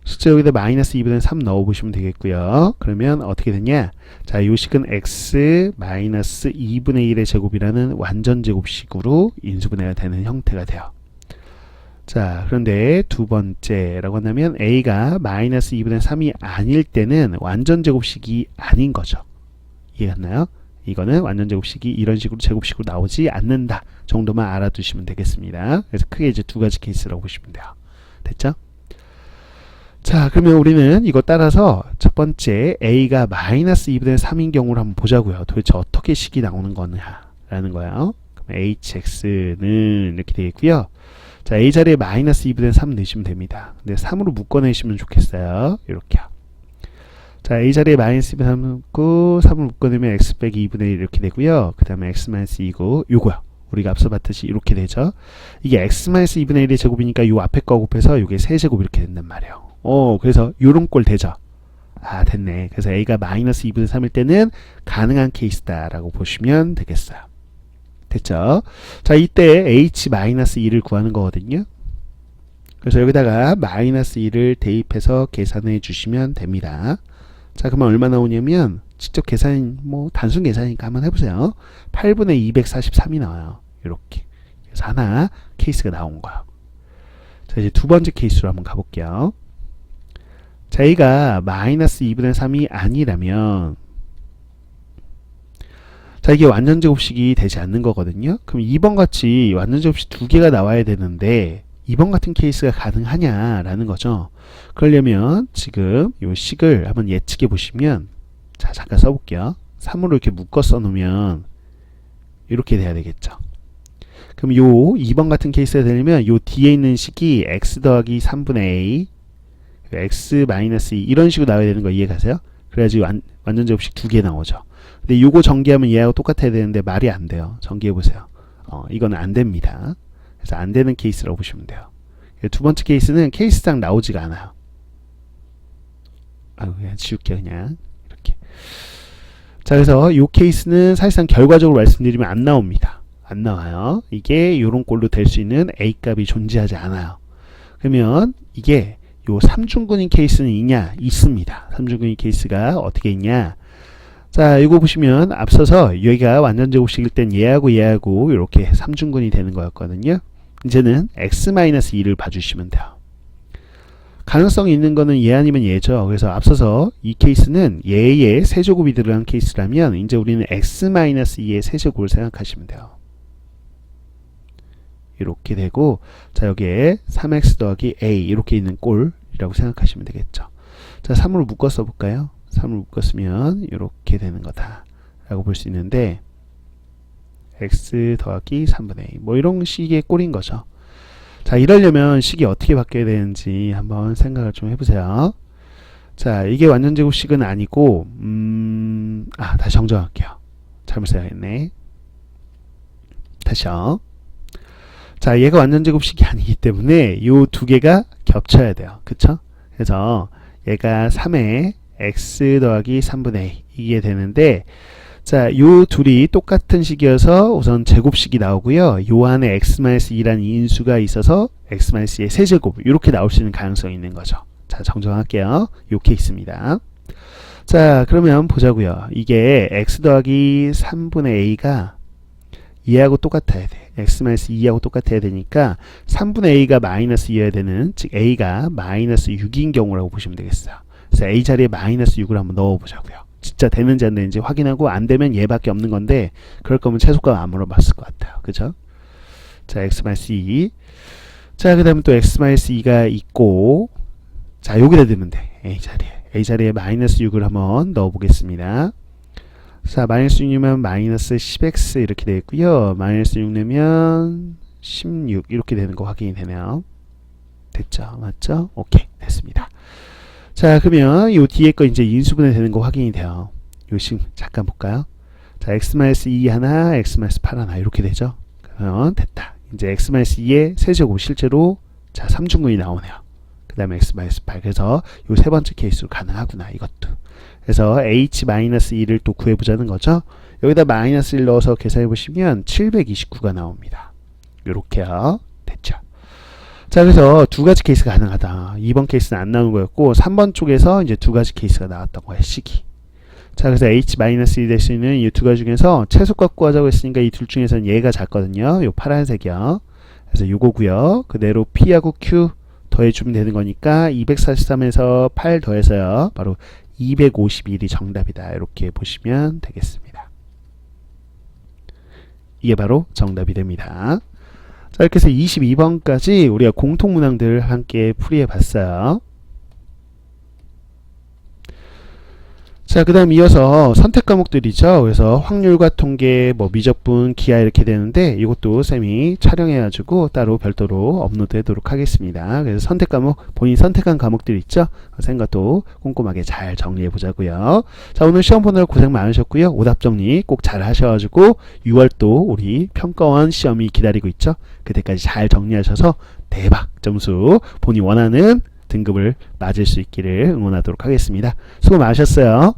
실제 여기다 마이너스 2분의 3 넣어보시면 되겠고요. 그러면 어떻게 되냐? 자, 요 식은 x 마이너스 2분의 1의 제곱이라는 완전 제곱식으로 인수분해가 되는 형태가 돼요. 자, 그런데 두 번째라고 한다면 a가 마이너스 2분의 3이 아닐 때는 완전 제곱식이 아닌 거죠. 이해갔나요? 이거는 완전 제곱식이 이런 식으로 제곱식으로 나오지 않는다 정도만 알아두시면 되겠습니다. 그래서 크게 이제 두 가지 케이스라고 보시면 돼요. 됐죠? 자, 그러면 우리는 이거 따라서 첫 번째 a가 마이너스 2분의 3인 경우를 한번 보자고요. 도대체 어떻게 식이 나오는 거냐라는 거예요. 그럼 hx는 이렇게 되겠고요. 자, a 자리에 마이너스 2분의 3 넣으시면 됩니다. 근데 3으로 묶어내시면 좋겠어요. 이렇게요. 자, a 자리에 마이너스 2분의 3 넣고 3으로 묶어내면 x 빼기 2분의 1 이렇게 되고요. 그 다음에 x 마이너스 2고 요거요. 우리가 앞서 봤듯이 이렇게 되죠. 이게 x 마이너스 2분의 1의 제곱이니까 요 앞에 거 곱해서 요게 세제곱 이렇게 된단 말이에요. 그래서 요런 꼴 되죠. 아, 됐네. 그래서 a가 마이너스 2분의 3일 때는 가능한 케이스다라고 보시면 되겠어요. 됐죠? 자, 이때 h 마이너스 2를 구하는 거거든요. 그래서 여기다가 마이너스 2를 대입해서 계산해 주시면 됩니다. 자, 그러면 얼마 나오냐면 직접 계산, 단순 계산이니까 한번 해보세요. 8분의 243이 나와요. 이렇게. 그래서 하나 케이스가 나온 거예요. 자, 이제 두 번째 케이스로 한번 가볼게요. 자, a가 마이너스 2분의 3이 아니라면, 자, 이게 완전 제곱식이 되지 않는 거거든요. 그럼 2번 같이 완전 제곱식 두 개가 나와야 되는데 2번 같은 케이스가 가능하냐라는 거죠. 그러려면 지금 이 식을 한번 예측해 보시면, 자, 잠깐 써볼게요. 3으로 이렇게 묶어 써놓으면 이렇게 돼야 되겠죠. 그럼 요 2번 같은 케이스가 되려면 요 뒤에 있는 식이 x 더하기 3분의 a x 마이너스 2 이런 식으로 나와야 되는 거 이해가세요? 그래야지 완전 제곱식 두 개 나오죠. 근데 요거 전개하면 얘하고 똑같아야 되는데 말이 안 돼요. 전개해 보세요. 이거는 안 됩니다. 그래서 안 되는 케이스라고 보시면 돼요. 두 번째 케이스는 케이스상 나오지가 않아요. 그냥 지울게요. 그냥 이렇게. 자, 그래서 요 케이스는 사실상 결과적으로 말씀드리면 안 나옵니다. 안 나와요. 이게 요런 꼴로 될 수 있는 a 값이 존재하지 않아요. 그러면 이게 요 삼중근인 케이스는 있냐? 있습니다. 삼중근인 케이스가 어떻게 있냐? 자, 이거 보시면 앞서서 여기가 완전 제곱식일 땐 얘하고 얘하고 이렇게 삼중근이 되는 거였거든요. 이제는 x-2를 봐주시면 돼요. 가능성이 있는 거는 얘 아니면 얘죠. 그래서 앞서서 이 케이스는 얘의 세제곱이 들어간 케이스라면 이제 우리는 x-2의 세제곱을 생각하시면 돼요. 이렇게 되고, 자, 여기에 3x 더하기 a 이렇게 있는 꼴이라고 생각하시면 되겠죠. 자, 3으로 묶어 써볼까요? 3으로 묶었으면 이렇게 되는 거다 라고 볼 수 있는데, x 더하기 3분의 a 이런 식의 꼴인 거죠. 자, 이러려면 식이 어떻게 바뀌어야 되는지 한번 생각을 좀 해보세요. 자, 이게 완전 제곱식은 아니고 다시 정정할게요. 잘못 써야겠네. 다시요. 자, 얘가 완전 제곱식이 아니기 때문에 요 두 개가 겹쳐야 돼요. 그쵸? 그래서 얘가 3에 x 더하기 3분의 a 이게 되는데, 자, 요 둘이 똑같은 식이어서 우선 제곱식이 나오고요. 요 안에 x-2라는 인수가 있어서 x-2의 세제곱 이렇게 나올 수 있는 가능성이 있는 거죠. 자, 정정할게요. 요 케이스입니다. 자, 그러면 보자고요. 이게 x 더하기 3분의 a가 얘하고 똑같아야 돼. x-2하고 똑같아야 되니까 3분의 a가 마이너스 2여야 되는, 즉 a가 마이너스 6인 경우라고 보시면 되겠어요. 그래서 a 자리에 마이너스 6을 한번 넣어보자고요. 진짜 되는지 안 되는지 확인하고, 안 되면 얘밖에 없는 건데 그럴 거면 최소값 안 물어봤을 것 같아요. 그죠? 자, x-2. 자, 그 다음에 또 x-2가 있고, 자, 여기다 넣으면 돼. a 자리에 마이너스 6을 한번 넣어 보겠습니다. 자, 마이너스 6이면 마이너스 10x 이렇게 되겠고요. 마이너스 6 내면 16 이렇게 되는 거 확인이 되네요. 됐죠? 맞죠? 오케이, 됐습니다. 자, 그러면 요 뒤에 거 이제 인수분해 되는 거 확인이 돼요. 요 식 잠깐 볼까요? 자, x-2 하나, x-8 하나 이렇게 되죠? 그러면 됐다. 이제 x-2의 세제곱 실제로 자 3중근이 나오네요. 그 다음에 x-8 그래서 요 세 번째 케이스로 가능하구나 이것도. 그래서 h-2를 또 구해보자는 거죠. 여기다 마이너스 1 넣어서 계산해 보시면 729가 나옵니다. 요렇게요. 됐죠. 자, 그래서 두 가지 케이스가 가능하다. 2번 케이스는 안 나오는 거였고 3번 쪽에서 이제 두 가지 케이스가 나왔던 거예요. 식이. 자, 그래서 h-1이 될 수 있는 이 두 가지 중에서 최소값 구하자고 했으니까 이 둘 중에서는 얘가 작거든요. 요 파란색이요. 그래서 요거고요. 그대로 p하고 q 더해주면 되는 거니까 243에서 8 더해서요. 바로 251이 정답이다. 이렇게 보시면 되겠습니다. 이게 바로 정답이 됩니다. 자, 이렇게 해서 22번까지 우리가 공통문항들 함께 풀이해 봤어요. 자, 그 다음 이어서 선택 과목들이죠. 그래서 확률과 통계, 뭐 미적분, 기하 이렇게 되는데 이것도 쌤이 촬영해가지고 따로 별도로 업로드 하도록 하겠습니다. 그래서 선택 과목, 본인이 선택한 과목들 있죠. 쌤과 또 꼼꼼하게 잘 정리해 보자고요. 자, 오늘 시험 보느라 고생 많으셨고요. 오답 정리 꼭 잘 하셔가지고 6월 또 우리 평가원 시험이 기다리고 있죠. 그때까지 잘 정리하셔서 대박 점수 본인이 원하는 등급을 맞을 수 있기를 응원하도록 하겠습니다. 수고 많으셨어요.